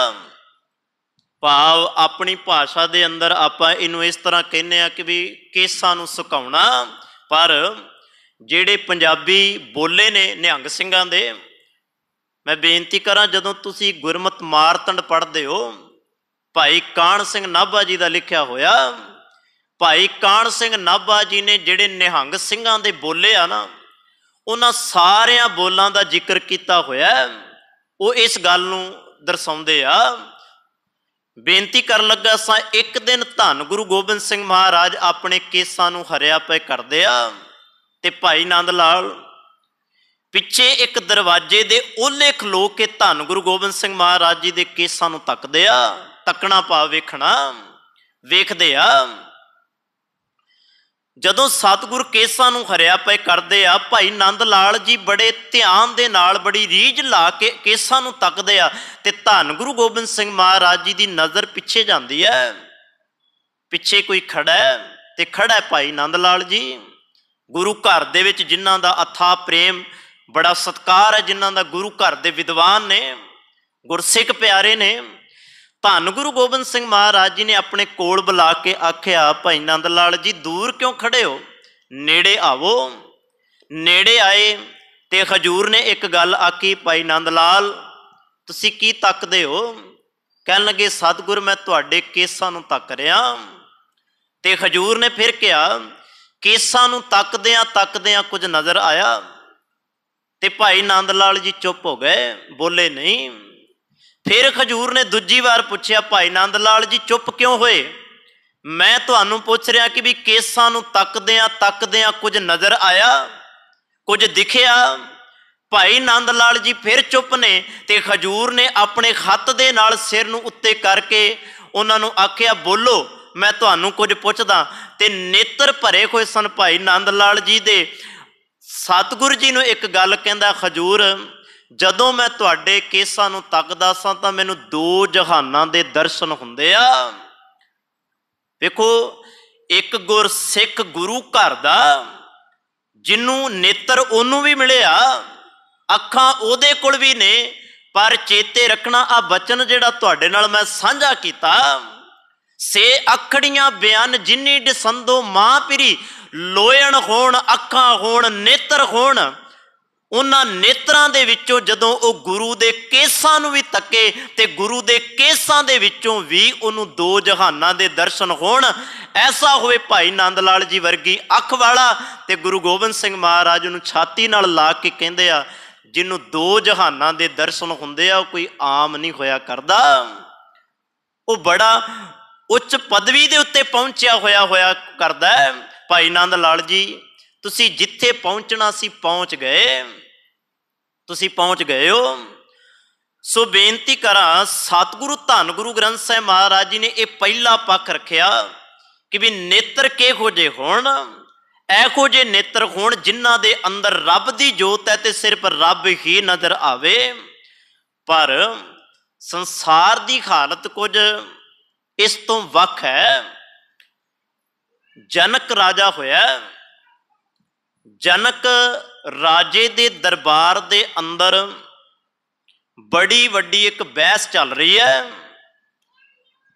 भाव अपनी भाषा दे अंदर आपां इनू इस तरह कहने आ कि भी केसां नूं सुकाउणा। पर जिहड़े पंजाबी बोले ने निहंग सिंघां दे, मैं बेनती करां जदों तुसीं गुरमत मारतंड पढ़दे हो, भाई कान सिंह नाभा जी का लिखिया होया। भाई कान सिंह नाभा जी ने जिहड़े निहंग सिंघां दे बोले आ ना, उन्हां सारियां बोलां दा जिक्र किया होया। वो इस गल नूं दर्शाउंदे आ, ਬੇਨਤੀ ਕਰਨ ਲੱਗਾ ਸਾਂ। ਇੱਕ ਦਿਨ ਧੰਨ ਗੁਰੂ ਗੋਬਿੰਦ ਸਿੰਘ ਮਹਾਰਾਜ ਆਪਣੇ ਕੇਸਾਂ ਨੂੰ ਹਰਿਆ ਪਏ ਕਰਦੇ ਆ ਤੇ ਭਾਈ ਨੰਦ ਲਾਲ ਪਿੱਛੇ ਇੱਕ ਦਰਵਾਜ਼ੇ ਦੇ ਓਹਲੇ ਖਲੋ ਕੇ ਧੰਨ ਗੁਰੂ ਗੋਬਿੰਦ ਸਿੰਘ ਮਹਾਰਾਜ ਜੀ ਦੇ ਕੇਸਾਂ ਨੂੰ ਤੱਕਦੇ ਆ। ਤੱਕਣਾ ਭਾਵ ਵੇਖਣਾ, ਵੇਖਦੇ ਆ। ਜਦੋਂ ਸਤਿਗੁਰ ਕੇਸਾਂ ਨੂੰ ਹਰਿਆ ਪਏ ਕਰਦੇ ਆ, ਭਾਈ ਨੰਦ ਲਾਲ ਜੀ ਬੜੇ ਧਿਆਨ ਦੇ ਨਾਲ, ਬੜੀ ਰੀਝ ਲਾ ਕੇ ਕੇਸਾਂ ਨੂੰ ਤੱਕਦੇ ਆ ਤੇ ਧੰਨ ਗੁਰੂ ਗੋਬਿੰਦ ਸਿੰਘ ਮਹਾਰਾਜ ਜੀ ਦੀ ਨਜ਼ਰ ਪਿੱਛੇ ਜਾਂਦੀ ਹੈ। ਪਿੱਛੇ ਕੋਈ ਖੜਾ ਹੈ ਤੇ ਖੜਾ ਹੈ ਭਾਈ ਨੰਦ ਲਾਲ ਜੀ। ਗੁਰੂ ਘਰ ਦੇ ਵਿੱਚ ਜਿਨ੍ਹਾਂ ਦਾ ਅਥਾਹ ਪ੍ਰੇਮ, ਬੜਾ ਸਤਿਕਾਰ ਹੈ, ਜਿਨ੍ਹਾਂ ਦਾ ਗੁਰੂ ਘਰ ਦੇ ਵਿਦਵਾਨ ਨੇ, ਗੁਰਸਿੱਖ ਪਿਆਰੇ ਨੇ। ਧੰਨ ਗੁਰੂ ਗੋਬਿੰਦ ਸਿੰਘ ਮਹਾਰਾਜ ਜੀ ਨੇ ਆਪਣੇ ਕੋਲ ਬੁਲਾ ਕੇ ਆਖਿਆ, ਭਾਈ ਨੰਦ ਲਾਲ ਜੀ ਦੂਰ ਕਿਉਂ ਖੜੇ ਹੋ, ਨੇੜੇ ਆਵੋ। ਨੇੜੇ ਆਏ ਤੇ ਹਜੂਰ ਨੇ ਇੱਕ ਗੱਲ ਆਖੀ, ਭਾਈ ਨੰਦ ਲਾਲ ਤੁਸੀਂ ਕੀ ਤੱਕਦੇ ਹੋ? ਕਹਿਣ ਲੱਗੇ ਸਤਿਗੁਰ ਮੈਂ ਤੁਹਾਡੇ ਕੇਸਾਂ ਨੂੰ ਤੱਕ ਰਿਹਾ। ਤੇ ਹਜੂਰ ਨੇ ਫਿਰ ਕਿਹਾ, ਕੇਸਾਂ ਨੂੰ ਤੱਕਦਿਆਂ ਕੁਝ ਨਜ਼ਰ ਆਇਆ? ਤੇ ਭਾਈ ਨੰਦ ਲਾਲ ਜੀ ਚੁੱਪ ਹੋ ਗਏ, ਬੋਲੇ ਨਹੀਂ। ਫਿਰ ਹਜੂਰ ਨੇ ਦੂਜੀ ਵਾਰ ਪੁੱਛਿਆ, ਭਾਈ ਨੰਦ ਲਾਲ ਜੀ ਚੁੱਪ ਕਿਉਂ ਹੋਏ? ਮੈਂ ਤੁਹਾਨੂੰ ਪੁੱਛ ਰਿਹਾ ਕਿ ਵੀ ਕੇਸਾਂ ਨੂੰ ਤੱਕਦਿਆਂ ਕੁਝ ਨਜ਼ਰ ਆਇਆ, ਕੁਝ ਦਿਖਿਆ? ਭਾਈ ਨੰਦ ਲਾਲ ਜੀ ਫਿਰ ਚੁੱਪ ਨੇ ਤੇ ਹਜੂਰ ਨੇ ਆਪਣੇ ਹੱਥ ਦੇ ਨਾਲ ਸਿਰ ਨੂੰ ਉੱਤੇ ਕਰਕੇ ਉਹਨਾਂ ਨੂੰ ਆਖਿਆ, ਬੋਲੋ ਮੈਂ ਤੁਹਾਨੂੰ ਕੁਝ ਪੁੱਛਦਾ। ਤੇ ਨੇਤਰ ਭਰੇ ਹੋਏ ਸਨ ਭਾਈ ਨੰਦ ਲਾਲ ਜੀ ਦੇ। ਸਤਿਗੁਰੂ ਜੀ ਨੂੰ ਇੱਕ ਗੱਲ ਕਹਿੰਦਾ, ਹਜੂਰ ਜਦੋਂ ਮੈਂ ਤੁਹਾਡੇ ਕੇਸਾਂ ਨੂੰ ਤੱਕਦਾ ਸਾਂ ਤਾਂ ਮੈਨੂੰ ਦੋ ਜਹਾਨਾਂ ਦੇ ਦਰਸ਼ਨ ਹੁੰਦੇ ਆ। ਵੇਖੋ, ਇੱਕ ਗੁਰਸਿੱਖ ਗੁਰੂ ਘਰ ਦਾ, ਜਿਹਨੂੰ ਨੇਤਰ ਉਹਨੂੰ ਵੀ ਮਿਲਿਆ, ਅੱਖਾਂ ਉਹਦੇ ਕੋਲ ਵੀ ਨੇ, ਪਰ ਚੇਤੇ ਰੱਖਣਾ ਆ ਬਚਨ ਜਿਹੜਾ ਤੁਹਾਡੇ ਨਾਲ ਮੈਂ ਸਾਂਝਾ ਕੀਤਾ, ਸੇ ਅੱਖੜੀਆਂ ਬਿਆਨ ਜਿੰਨੀ ਡਿਸੰਦੋ ਮਾਂ ਪਿਰੀ, ਲੋਇਣ ਹੋਣ ਅੱਖਾਂ ਹੋਣ ਨੇਤਰ ਹੋਣ। ਉਹਨਾਂ ਨੇਤਰਾਂ ਦੇ ਵਿੱਚੋਂ ਜਦੋਂ ਉਹ ਗੁਰੂ ਦੇ ਕੇਸਾਂ ਨੂੰ ਵੀ ਤੱਕੇ ਤੇ ਗੁਰੂ ਦੇ ਕੇਸਾਂ ਦੇ ਵਿੱਚੋਂ ਵੀ ਉਹਨੂੰ ਦੋ ਜਹਾਨਾਂ ਦੇ ਦਰਸ਼ਨ ਹੋਣ, ਐਸਾ ਹੋਵੇ ਭਾਈ ਨੰਦ ਲਾਲ ਜੀ ਵਰਗੀ ਅੱਖ ਵਾਲਾ। ਤੇ ਗੁਰੂ ਗੋਬਿੰਦ ਸਿੰਘ ਮਹਾਰਾਜ ਨੂੰ ਛਾਤੀ ਨਾਲ ਲਾ ਕੇ ਕਹਿੰਦੇ ਆ, ਜਿਹਨੂੰ ਦੋ ਜਹਾਨਾਂ ਦੇ ਦਰਸ਼ਨ ਹੁੰਦੇ ਆ ਉਹ ਕੋਈ ਆਮ ਨਹੀਂ ਹੋਇਆ ਕਰਦਾ, ਉਹ ਬੜਾ ਉੱਚ ਪਦਵੀ ਦੇ ਉੱਤੇ ਪਹੁੰਚਿਆ ਹੋਇਆ ਕਰਦਾ ਹੈ। ਭਾਈ ਨੰਦ ਲਾਲ ਜੀ ਤੁਸੀਂ ਜਿੱਥੇ ਪਹੁੰਚਣਾ ਸੀ ਪਹੁੰਚ ਗਏ, ਤੁਸੀਂ ਪਹੁੰਚ ਗਏ ਹੋ। ਸੋ ਬੇਨਤੀ ਕਰਾਂ, ਸਤਿਗੁਰੂ ਧੰਨ ਗੁਰੂ ਗ੍ਰੰਥ ਸਾਹਿਬ ਮਹਾਰਾਜ ਜੀ ਨੇ ਇਹ ਪਹਿਲਾ ਪੱਖ ਰੱਖਿਆ ਕਿ ਵੀ ਨੇਤਰ ਕਿਹੋ ਜਿਹੇ ਹੋਣ, ਇਹੋ ਜਿਹੇ ਨੇਤਰ ਹੋਣ ਜਿਨ੍ਹਾਂ ਦੇ ਅੰਦਰ ਰੱਬ ਦੀ ਜੋਤ ਹੈ ਤੇ ਸਿਰਫ ਰੱਬ ਹੀ ਨਜ਼ਰ ਆਵੇ। ਪਰ ਸੰਸਾਰ ਦੀ ਹਾਲਤ ਕੁਝ ਇਸ ਤੋਂ ਵੱਖ ਹੈ। ਜਨਕ ਰਾਜਾ ਹੋਇਆ, ਜਨਕ ਰਾਜੇ ਦੇ ਦਰਬਾਰ ਦੇ ਅੰਦਰ ਬੜੀ ਵੱਡੀ ਇੱਕ ਬਹਿਸ ਚੱਲ ਰਹੀ ਹੈ।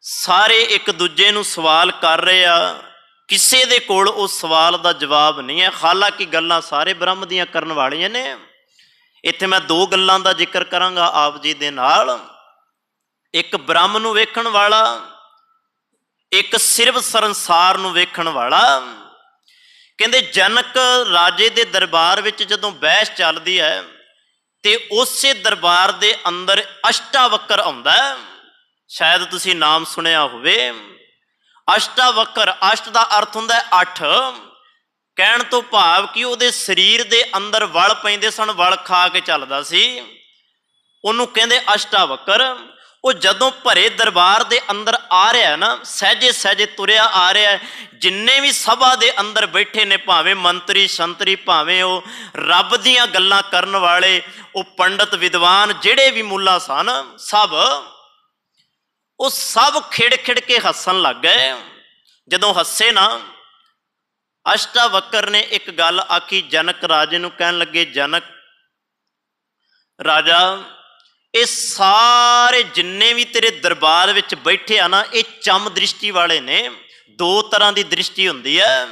ਸਾਰੇ ਇੱਕ ਦੂਜੇ ਨੂੰ ਸਵਾਲ ਕਰ ਰਹੇ ਆ, ਕਿਸੇ ਦੇ ਕੋਲ ਉਸ ਸਵਾਲ ਦਾ ਜਵਾਬ ਨਹੀਂ ਹੈ। ਹਾਲਾਂਕਿ ਗੱਲਾਂ ਸਾਰੇ ਬ੍ਰਹਮ ਦੀਆਂ ਕਰਨ ਵਾਲੀਆਂ ਨੇ। ਇੱਥੇ ਮੈਂ ਦੋ ਗੱਲਾਂ ਦਾ ਜ਼ਿਕਰ ਕਰਾਂਗਾ ਆਪ ਜੀ ਦੇ ਨਾਲ। ਇੱਕ ਬ੍ਰਹਮ ਨੂੰ ਵੇਖਣ ਵਾਲਾ, ਇੱਕ ਸਿਰਫ ਸੰਸਾਰ ਨੂੰ ਵੇਖਣ ਵਾਲਾ। ਕਹਿੰਦੇ ਜਨਕ ਰਾਜੇ ਦੇ ਦਰਬਾਰ ਵਿੱਚ ਜਦੋਂ ਬਹਿਸ ਚੱਲਦੀ ਹੈ ਤੇ ਉਸੇ ਦਰਬਾਰ ਦੇ ਅੰਦਰ ਅਸ਼ਟਾਵਕਰ ਆਉਂਦਾ। ਸ਼ਾਇਦ ਤੁਸੀਂ ਨਾਮ ਸੁਣਿਆ ਹੋਵੇ ਅਸ਼ਟਾਵਕਰ। ਅਸ਼ਟ ਦਾ ਅਰਥ ਹੁੰਦਾ ਹੈ 8। ਕਹਿਣ ਤੋਂ ਭਾਵ ਕਿ ਉਹਦੇ ਸਰੀਰ ਦੇ ਅੰਦਰ ਵਲ ਪੈਂਦੇ ਸਨ, ਵਲ ਖਾ ਕੇ ਚੱਲਦਾ ਸੀ, ਉਹਨੂੰ ਕਹਿੰਦੇ ਅਸ਼ਟਾਵਕਰ। ਉਹ ਜਦੋਂ ਭਰੇ ਦਰਬਾਰ ਦੇ ਅੰਦਰ ਆ ਰਿਹਾ ਨਾ, ਸਹਿਜੇ ਸਹਿਜੇ ਤੁਰਿਆ ਆ ਰਿਹਾ, ਜਿੰਨੇ ਵੀ ਸਭਾ ਦੇ ਅੰਦਰ ਬੈਠੇ ਨੇ, ਭਾਵੇਂ ਮੰਤਰੀ ਸੰਤਰੀ, ਭਾਵੇਂ ਉਹ ਰੱਬ ਦੀਆਂ ਗੱਲਾਂ ਕਰਨ ਵਾਲੇ, ਉਹ ਪੰਡਤ ਵਿਦਵਾਨ ਜਿਹੜੇ ਵੀ ਮੁੱਲਾ ਸਨ, ਉਹ ਸਭ ਖਿੜ ਖਿੜ ਕੇ ਹੱਸਣ ਲੱਗ ਗਏ। ਜਦੋਂ ਹੱਸੇ ਨਾ, ਅਸ਼ਟਾਵਕਰ ਨੇ ਇੱਕ ਗੱਲ ਆਖੀ ਜਨਕ ਰਾਜੇ ਨੂੰ, ਕਹਿਣ ਲੱਗੇ ਜਨਕ ਰਾਜਾ, ਇਹ ਸਾਰੇ ਜਿੰਨੇ ਵੀ ਤੇਰੇ ਦਰਬਾਰ ਵਿੱਚ ਬੈਠੇ ਆ ਨਾ, ਇਹ ਚਮ ਦ੍ਰਿਸ਼ਟੀ ਵਾਲੇ ਨੇ। ਦੋ ਤਰ੍ਹਾਂ ਦੀ ਦ੍ਰਿਸ਼ਟੀ ਹੁੰਦੀ ਹੈ,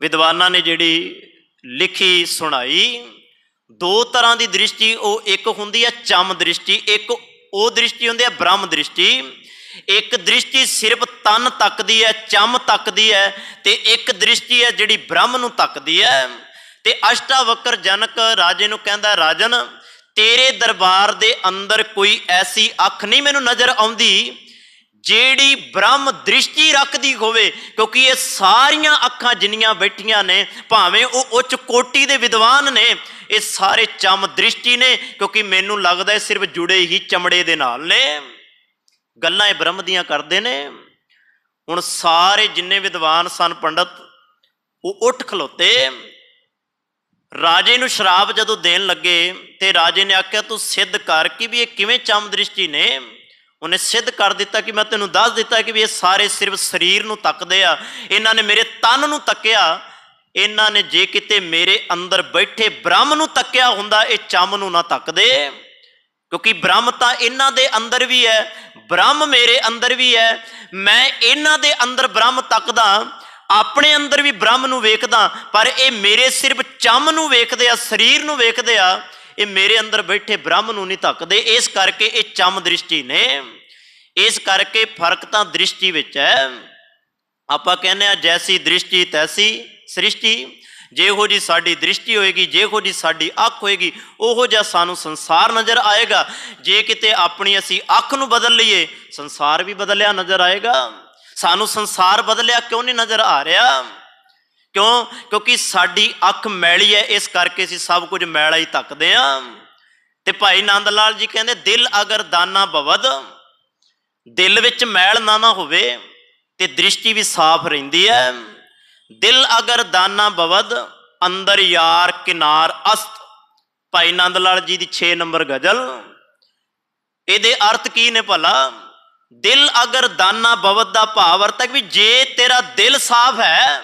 ਵਿਦਵਾਨਾਂ ਨੇ ਜਿਹੜੀ ਲਿਖੀ ਸੁਣਾਈ। ਦੋ ਤਰ੍ਹਾਂ ਦੀ ਦ੍ਰਿਸ਼ਟੀ, ਉਹ ਇੱਕ ਹੁੰਦੀ ਹੈ ਚਮ ਦ੍ਰਿਸ਼ਟੀ, ਇੱਕ ਉਹ ਦ੍ਰਿਸ਼ਟੀ ਹੁੰਦੀ ਹੈ ਬ੍ਰਹਮ ਦ੍ਰਿਸ਼ਟੀ। ਇੱਕ ਦ੍ਰਿਸ਼ਟੀ ਸਿਰਫ ਤਨ ਤੱਕਦੀ ਹੈ, ਚਮ ਤੱਕਦੀ ਹੈ, ਤੇ ਇੱਕ ਦ੍ਰਿਸ਼ਟੀ ਹੈ ਜਿਹੜੀ ਬ੍ਰਹਮ ਨੂੰ ਤੱਕਦੀ ਹੈ। ਤੇ ਅਸ਼ਟਾਵਕਰ ਜਨਕ ਰਾਜੇ ਨੂੰ ਕਹਿੰਦਾ, ਰਾਜਨ ਤੇਰੇ ਦਰਬਾਰ ਦੇ ਅੰਦਰ ਕੋਈ ਐਸੀ ਅੱਖ ਨਹੀਂ ਮੈਨੂੰ ਨਜ਼ਰ ਆਉਂਦੀ ਜਿਹੜੀ ਬ੍ਰਹਮ ਦ੍ਰਿਸ਼ਟੀ ਰੱਖਦੀ ਹੋਵੇ, ਕਿਉਂਕਿ ਇਹ ਸਾਰੀਆਂ ਅੱਖਾਂ ਜਿੰਨੀਆਂ ਬੈਠੀਆਂ ਨੇ, ਭਾਵੇਂ ਉਹ ਉੱਚ ਕੋਟੀ ਦੇ ਵਿਦਵਾਨ ਨੇ, ਇਹ ਸਾਰੇ ਚਮ ਦ੍ਰਿਸ਼ਟੀ ਨੇ, ਕਿਉਂਕਿ ਮੈਨੂੰ ਲੱਗਦਾ ਇਹ ਸਿਰਫ ਜੁੜੇ ਹੀ ਚਮੜੇ ਦੇ ਨਾਲ ਨੇ। ਗੱਲਾਂ ਇਹ ਬ੍ਰਹਮ ਦੀਆਂ ਕਰਦੇ ਨੇ। ਹੁਣ ਸਾਰੇ ਜਿੰਨੇ ਵਿਦਵਾਨ ਸਨ ਪੰਡਤ, ਉਹ ਉੱਠ ਖਲੋਤੇ। ਰਾਜੇ ਨੂੰ ਸ਼ਰਾਪ ਜਦੋਂ ਦੇਣ ਲੱਗੇ ਤੇ ਰਾਜੇ ਨੇ ਆਖਿਆ ਤੂੰ ਸਿੱਧ ਕਰ ਕਿ ਵੀ ਇਹ ਕਿਵੇਂ ਚਮ ਦ੍ਰਿਸ਼ਟੀ ਨੇ। ਉਹਨੇ ਸਿੱਧ ਕਰ ਦਿੱਤਾ ਕਿ ਮੈਂ ਤੈਨੂੰ ਦੱਸ ਦਿੱਤਾ ਕਿ ਵੀ ਇਹ ਸਾਰੇ ਸਿਰਫ ਸਰੀਰ ਨੂੰ ਤੱਕਦੇ ਆ, ਇਹਨਾਂ ਨੇ ਮੇਰੇ ਤਨ ਨੂੰ ਤੱਕਿਆ, ਇਹਨਾਂ ਨੇ ਜੇ ਕਿਤੇ ਮੇਰੇ ਅੰਦਰ ਬੈਠੇ ਬ੍ਰਹਮ ਨੂੰ ਤੱਕਿਆ ਹੁੰਦਾ ਇਹ ਚਮ ਨੂੰ ਨਾ ਤੱਕਦੇ, ਕਿਉਂਕਿ ਬ੍ਰਹਮ ਤਾਂ ਇਹਨਾਂ ਦੇ ਅੰਦਰ ਵੀ ਹੈ, ਬ੍ਰਹਮ ਮੇਰੇ ਅੰਦਰ ਵੀ ਹੈ, ਮੈਂ ਇਹਨਾਂ ਦੇ ਅੰਦਰ ਬ੍ਰਹਮ ਤੱਕਦਾ, ਆਪਣੇ ਅੰਦਰ ਵੀ ਬ੍ਰਹਮ ਨੂੰ ਵੇਖਦਾ, ਪਰ ਇਹ ਮੇਰੇ ਸਿਰਫ ਚਮ ਨੂੰ ਵੇਖਦੇ ਆ, ਸਰੀਰ ਨੂੰ ਵੇਖਦੇ ਆ, ਇਹ ਮੇਰੇ ਅੰਦਰ ਬੈਠੇ ਬ੍ਰਹਮ ਨੂੰ ਨਹੀਂ ਤੱਕਦੇ। ਇਸ ਕਰਕੇ ਇਹ ਚਮ ਦ੍ਰਿਸ਼ਟੀ ਨੇ। ਇਸ ਕਰਕੇ ਫਰਕ ਤਾਂ ਦ੍ਰਿਸ਼ਟੀ ਵਿੱਚ ਹੈ। ਆਪਾਂ ਕਹਿੰਦੇ ਆ ਜੈਸੀ ਦ੍ਰਿਸ਼ਟੀ ਤੈਸੀ ਸ੍ਰਿਸ਼ਟੀ, ਜਿਹੋ ਜੀ ਸਾਡੀ ਦ੍ਰਿਸ਼ਟੀ ਹੋਏਗੀ, ਜਿਹੋ ਜੀ ਸਾਡੀ ਅੱਖ ਹੋਏਗੀ, ਉਹੋ ਜਿਹਾ ਸਾਨੂੰ ਸੰਸਾਰ ਨਜ਼ਰ ਆਏਗਾ। ਜੇ ਕਿਤੇ ਆਪਣੀ ਅਸੀਂ ਅੱਖ ਨੂੰ ਬਦਲ ਲਈਏ, ਸੰਸਾਰ ਵੀ ਬਦਲਿਆ ਨਜ਼ਰ ਆਏਗਾ। ਸਾਨੂੰ ਸੰਸਾਰ ਬਦਲਿਆ ਕਿਉਂ ਨਹੀਂ ਨਜ਼ਰ ਆ ਰਿਹਾ? ਕਿਉਂ? ਕਿਉਂਕਿ ਸਾਡੀ ਅੱਖ ਮੈਲੀ ਹੈ, ਇਸ ਕਰਕੇ ਅਸੀਂ ਸਭ ਕੁਝ ਮੈਲਾ ਹੀ ਤੱਕਦੇ ਹਾਂ। ਤੇ ਭਾਈ ਨੰਦ ਲਾਲ ਜੀ ਕਹਿੰਦੇ ਦਿਲ ਅਗਰ ਦਾਨਾ ਬਵਦ, ਦਿਲ ਵਿੱਚ ਮੈਲ ਨਾ ਹੋਵੇ ਤੇ ਦ੍ਰਿਸ਼ਟੀ ਵੀ ਸਾਫ਼ ਰਹਿੰਦੀ ਹੈ। ਦਿਲ ਅਗਰ ਦਾਨਾ ਬਵਦ ਅੰਦਰ ਯਾਰ ਕਿਨਾਰ ਅਸਤ, ਭਾਈ ਨੰਦ ਲਾਲ ਜੀ ਦੀ 6 ਨੰਬਰ ਗਜ਼ਲ। ਇਹਦੇ ਅਰਥ ਕੀ ਨੇ ਭਲਾ? ਦਿਲ ਅਗਰ ਦਾਨਾ ਬਵਦ ਦਾ ਭਾਵ ਅਰਥ ਹੈ ਵੀ ਜੇ ਤੇਰਾ ਦਿਲ ਸਾਫ਼ ਹੈ,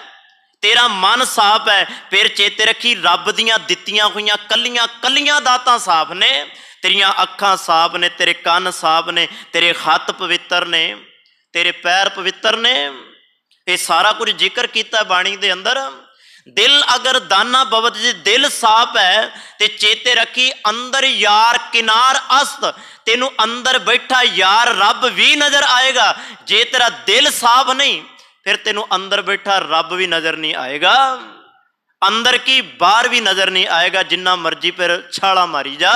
ਤੇਰਾ ਮਨ ਸਾਫ਼ ਹੈ, ਫਿਰ ਚੇਤੇ ਰੱਖੀ ਰੱਬ ਦੀਆਂ ਦਿੱਤੀਆਂ ਹੋਈਆਂ ਕੱਲੀਆਂ ਕੱਲੀਆਂ ਦਾਤਾਂ ਸਾਫ਼ ਨੇ। ਤੇਰੀਆਂ ਅੱਖਾਂ ਸਾਫ਼ ਨੇ, ਤੇਰੇ ਕੰਨ ਸਾਫ਼ ਨੇ, ਤੇਰੇ ਹੱਥ ਪਵਿੱਤਰ ਨੇ, ਤੇਰੇ ਪੈਰ ਪਵਿੱਤਰ ਨੇ। ਇਹ ਸਾਰਾ ਕੁਝ ਜ਼ਿਕਰ ਕੀਤਾ ਬਾਣੀ ਦੇ ਅੰਦਰ। ਦਿਲ ਅਗਰ ਦਾਨਾ ਬਵਦ, ਜੇ ਦਿਲ ਸਾਫ਼ ਹੈ ਤੇ ਚੇਤੇ ਰੱਖੀ ਅੰਦਰ ਯਾਰ ਕਿਨਾਰ ਅਸਤ, ਤੈਨੂੰ ਅੰਦਰ ਬੈਠਾ ਯਾਰ ਰੱਬ ਵੀ ਨਜ਼ਰ ਆਏਗਾ। ਜੇ ਤੇਰਾ ਦਿਲ ਸਾਫ਼ ਨਹੀਂ ਫਿਰ ਤੈਨੂੰ ਅੰਦਰ ਬੈਠਾ ਰੱਬ ਵੀ ਨਜ਼ਰ ਨਹੀਂ ਆਏਗਾ। ਅੰਦਰ ਕੀ ਬਾਹਰ ਵੀ ਨਜ਼ਰ ਨਹੀਂ ਆਏਗਾ, ਜਿੰਨਾ ਮਰਜੀ ਫਿਰ ਛਾਲਾ ਮਾਰੀ ਜਾ।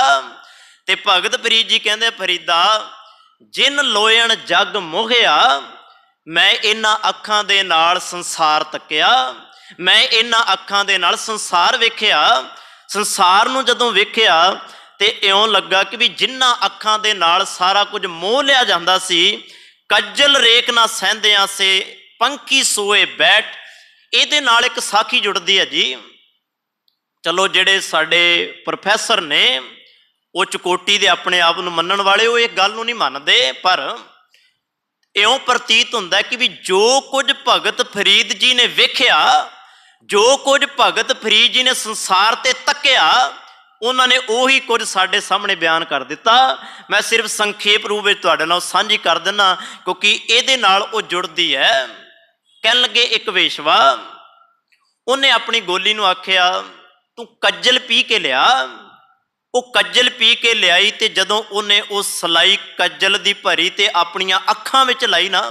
ਤੇ ਭਗਤ ਫਰੀਦ ਜੀ ਕਹਿੰਦੇ ਫਰੀਦਾ ਜਿਨ ਲੋਇਣ ਜਗ ਮੋਹਿਆ, ਮੈਂ ਇਹਨਾਂ ਅੱਖਾਂ ਦੇ ਨਾਲ ਸੰਸਾਰ ਤੱਕਿਆ, ਮੈਂ ਇਹਨਾਂ ਅੱਖਾਂ ਦੇ ਨਾਲ ਸੰਸਾਰ ਵੇਖਿਆ। ਸੰਸਾਰ ਨੂੰ ਜਦੋਂ ਵੇਖਿਆ ਤੇ ਇਉਂ ਲੱਗਾ ਕਿ ਵੀ ਜਿਨ੍ਹਾਂ ਅੱਖਾਂ ਦੇ ਨਾਲ ਸਾਰਾ ਕੁਝ ਮੋਹ ਲਿਆ ਜਾਂਦਾ ਸੀ, ਕੱਜਲ ਰੇਖ ਨਾ ਸਹਿੰਦਿਆਂ ਸੇ ਪੰਖੀ ਸੋਏ ਬੈਠ, ਇਹਦੇ ਨਾਲ ਇੱਕ ਸਾਖੀ ਜੁੜਦੀ ਹੈ ਜੀ। ਚਲੋ ਜਿਹੜੇ ਸਾਡੇ ਪ੍ਰੋਫੈਸਰ ਨੇ, ਉੱਚ ਕੋਟੀ ਦੇ ਆਪਣੇ ਆਪ ਨੂੰ ਮੰਨਣ ਵਾਲੇ, ਉਹ ਇਹ ਗੱਲ ਨੂੰ ਨਹੀਂ ਮੰਨਦੇ, ਪਰ ਇਉਂ ਪ੍ਰਤੀਤ ਹੁੰਦਾ ਕਿ ਵੀ ਜੋ ਕੁਝ ਭਗਤ ਫਰੀਦ ਜੀ ਨੇ ਵੇਖਿਆ, ਜੋ ਕੁਝ ਭਗਤ ਫਰੀਦ ਜੀ ਨੇ ਸੰਸਾਰ ਤੇ ਤੱਕਿਆ, ਉਹਨਾਂ ਨੇ ਉਹੀ ਕੁਝ ਸਾਡੇ ਸਾਹਮਣੇ ਬਿਆਨ ਕਰ ਦਿੱਤਾ। ਮੈਂ ਸਿਰਫ ਸੰਖੇਪ ਰੂਪ ਵਿੱਚ ਤੁਹਾਡੇ ਨਾਲ ਸਾਂਝੀ ਕਰ ਦਿੰਦਾ, ਕਿਉਂਕਿ ਇਹਦੇ ਨਾਲ ਉਹ ਜੁੜਦੀ ਹੈ। ਕਹਿਣ ਲੱਗੇ ਇੱਕ ਵੇਸ਼ਵਾ, ਉਹਨੇ ਆਪਣੀ ਗੋਲੀ ਨੂੰ ਆਖਿਆ ਤੂੰ ਕੱਜਲ ਪੀ ਕੇ ਲਿਆ। ਉਹ ਕੱਜਲ ਪੀ ਕੇ ਲਿਆਈ ਤੇ ਜਦੋਂ ਉਹਨੇ ਉਹ ਸਲਾਈ ਕੱਜਲ ਦੀ ਭਰੀ ਤੇ ਆਪਣੀਆਂ ਅੱਖਾਂ ਵਿੱਚ ਲਾਈ ਨਾ,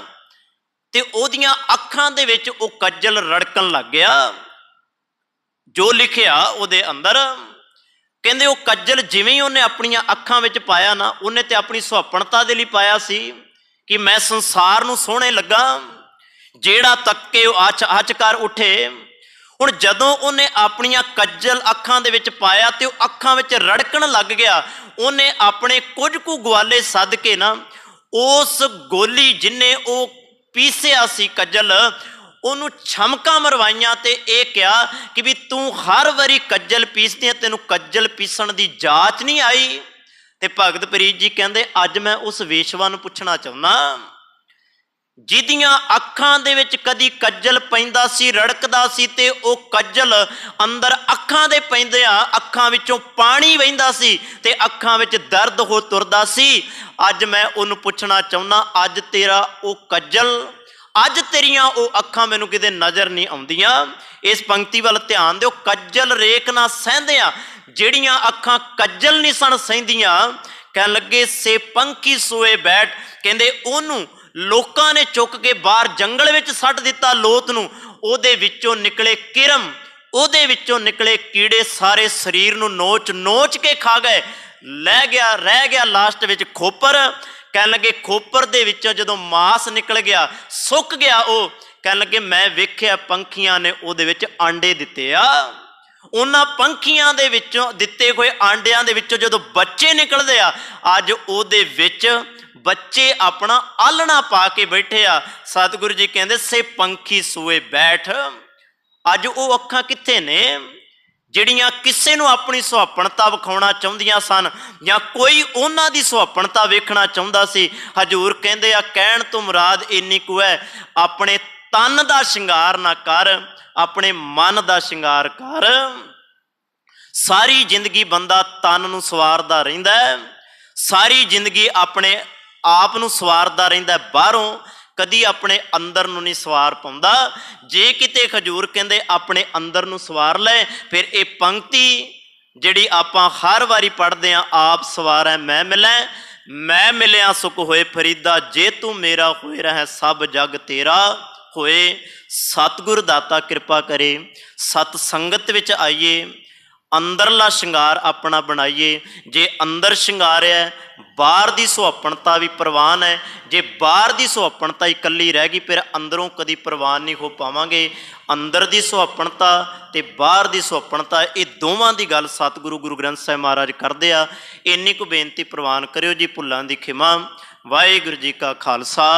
ਤੇ ਉਹਦੀਆਂ ਅੱਖਾਂ ਦੇ ਵਿੱਚ ਉਹ ਕੱਜਲ ਰੜਕਣ ਲੱਗ ਗਿਆ। ਜੋ ਲਿਖਿਆ ਉਹਦੇ ਅੰਦਰ, ਕਹਿੰਦੇ ਉਹ ਕੱਜਲ ਜਿਵੇਂ ਹੀ ਉਹਨੇ ਆਪਣੀਆਂ ਅੱਖਾਂ ਵਿੱਚ ਪਾਇਆ ਨਾ, ਉਹਨੇ ਤੇ ਆਪਣੀ ਸੁਹੱਪਣਤਾ ਦੇ ਲਈ ਪਾਇਆ ਸੀ ਕਿ ਮੈਂ ਸੰਸਾਰ ਨੂੰ ਸੋਹਣੇ ਲੱਗਾ, ਜਿਹੜਾ ਤੱਕੇ ਉਹ ਅੱਚ ਕਰ ਉੱਠੇ। ਹੁਣ ਜਦੋਂ ਉਹਨੇ ਆਪਣੀਆਂ ਕੱਜਲ ਅੱਖਾਂ ਦੇ ਵਿੱਚ ਪਾਇਆ ਤੇ ਉਹ ਅੱਖਾਂ ਵਿੱਚ ਰੜਕਣ ਲੱਗ ਗਿਆ, ਉਹਨੇ ਆਪਣੇ ਕੁਝ ਕੁ ਗਵਾਲੇ ਸੱਦ ਕੇ ਨਾ ਉਸ ਗੋਲੀ ਜਿੰਨੇ ਉਹ ਪੀਸਿਆ ਸੀ ਕੱਜਲ, ਉਹਨੂੰ ਛਮਕਾਂ ਮਰਵਾਈਆਂ ਤੇ ਇਹ ਕਿਹਾ ਕਿ ਵੀ ਤੂੰ ਹਰ ਵਾਰੀ ਕੱਜਲ ਪੀਸਦੀ ਹੈ, ਤੈਨੂੰ ਕੱਜਲ ਪੀਸਣ ਦੀ ਜਾਚ ਨਹੀਂ ਆਈ। ਤੇ ਭਗਤ ਫਰੀਦ ਜੀ ਕਹਿੰਦੇ ਅੱਜ ਮੈਂ ਉਸ ਵੇਸ਼ਵਾ ਨੂੰ ਪੁੱਛਣਾ ਚਾਹੁੰਦਾ, ਜਿਹਦੀਆਂ ਅੱਖਾਂ ਦੇ ਵਿੱਚ ਕਦੀ ਕੱਜਲ ਪੈਂਦਾ ਸੀ, ਰੜਕਦਾ ਸੀ, ਤੇ ਉਹ ਕੱਜਲ ਅੰਦਰ ਅੱਖਾਂ ਦੇ ਪੈਂਦਿਆਂ ਅੱਖਾਂ ਵਿੱਚੋਂ ਪਾਣੀ ਵਹਿੰਦਾ ਸੀ ਤੇ ਅੱਖਾਂ ਵਿੱਚ ਦਰਦ ਹੋ ਤੁਰਦਾ ਸੀ। ਅੱਜ ਮੈਂ ਉਹਨੂੰ ਪੁੱਛਣਾ ਚਾਹੁੰਦਾ, ਅੱਜ ਤੇਰਾ ਉਹ ਕੱਜਲ, ਅੱਜ ਤੇਰੀਆਂ ਉਹ ਅੱਖਾਂ ਮੈਨੂੰ ਕਿਤੇ ਨਜ਼ਰ ਨਹੀਂ ਆਉਂਦੀਆਂ। ਇਸ ਪੰਕਤੀ ਵੱਲ ਧਿਆਨ ਦਿਓ। ਕੱਜਲ ਰੇਖ ਨਾ ਸਹਿੰਦਿਆਂ, ਜਿਹੜੀਆਂ ਅੱਖਾਂ ਕੱਜਲ ਨਹੀਂ ਸਨ ਸਹਿੰਦੀਆਂ, ਕਹਿਣ ਲੱਗੇ ਸੇ ਪੰਖੀ ਸੋਏ ਬੈਠ, ਕਹਿੰਦੇ ਉਹਨੂੰ ਲੋਕਾਂ ਨੇ ਚੁੱਕ ਕੇ ਬਾਹਰ ਜੰਗਲ ਵਿੱਚ ਸੱਟ ਦਿੱਤਾ ਲੋਤ ਨੂੰ। ਉਹਦੇ ਵਿੱਚੋਂ ਨਿਕਲੇ ਕਿਰਮ, ਉਹਦੇ ਵਿੱਚੋਂ ਨਿਕਲੇ ਕੀੜੇ, ਸਾਰੇ ਸਰੀਰ ਨੂੰ ਨੋਚ ਨੋਚ ਕੇ ਖਾ ਗਏ। ਰਹਿ ਗਿਆ ਲਾਸਟ ਵਿੱਚ ਖੋਪਰ। कहन लगे खोपर दे विचों जदों मांस निकल गया सुक गया वो कहन लगे मैं वेख्या पंखियां ने उहदे विच आंडे दिते आ उन्हां पंखियां दे विचों दिते होए आंडियां दे विचों जदों बच्चे निकलदे आ अज उहदे विच बच्चे अपना आलना पा के बैठे आ। सतगुरु जी कहंदे से पंखी सोए बैठ अज वो अखां कित्थे ने ਜਿਹੜੀਆਂ ਕਿਸੇ ਨੂੰ ਆਪਣੀ ਸੁਹਾਪਣਤਾ ਵਿਖਾਉਣਾ ਚਾਹੁੰਦੀਆਂ ਸਨ ਜਾਂ ਕੋਈ ਉਹਨਾਂ ਦੀ ਸੁਹਾਪਣਤਾ ਵੇਖਣਾ ਚਾਹੁੰਦਾ ਸੀ। ਹਜੂਰ ਕਹਿੰਦੇ ਆ ਕਹਿਣ ਤੋਂ ਮੁਰਾਦ ਇੰਨੀ ਕੁ ਹੈ ਆਪਣੇ ਤਨ ਦਾ ਸ਼ਿੰਗਾਰ ਨਾ ਕਰ ਆਪਣੇ ਮਨ ਦਾ ਸ਼ਿੰਗਾਰ ਕਰ। ਸਾਰੀ ਜ਼ਿੰਦਗੀ ਬੰਦਾ ਤਨ ਨੂੰ ਸਵਾਰਦਾ ਰਹਿੰਦਾ ਸਾਰੀ ਜ਼ਿੰਦਗੀ ਆਪਣੇ ਆਪ ਨੂੰ ਸਵਾਰਦਾ ਰਹਿੰਦਾ ਬਾਹਰੋਂ कदी अपने अंदर नूं नहीं सवार पाउंदा। जे किते खजूर कहंदे अपने अंदर नूं सवार लै फिर ये पंक्ति जिहड़ी आपां हर वारी पढ़दे आ आप सवारै मैं मिलिया सुख होए फरीदा जे तू मेरा होए रह सब जग तेरा होए। सतगुर दाता कृपा करे सत संगत विच आइए अंदरला शिंगार अपना बनाइए। जे अंदर शिंगार है बाहर की सुहापणता भी प्रवान है जे बाहर की सुहापणता इकली रह गई फिर अंदरों कभी प्रवान नहीं हो पावांगे। अंदर की सुहापणता ते बाहर की सुहापणता ये दोवां की गल सतगुरु गुरु ग्रंथ साहिब महाराज करदे आ। इन्नी को बेनती प्रवान करियो जी भुल्लां दी खिमा। वाहिगुरू जी का खालसा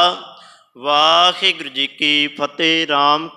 वाहिगुरू जी की फतेह। राम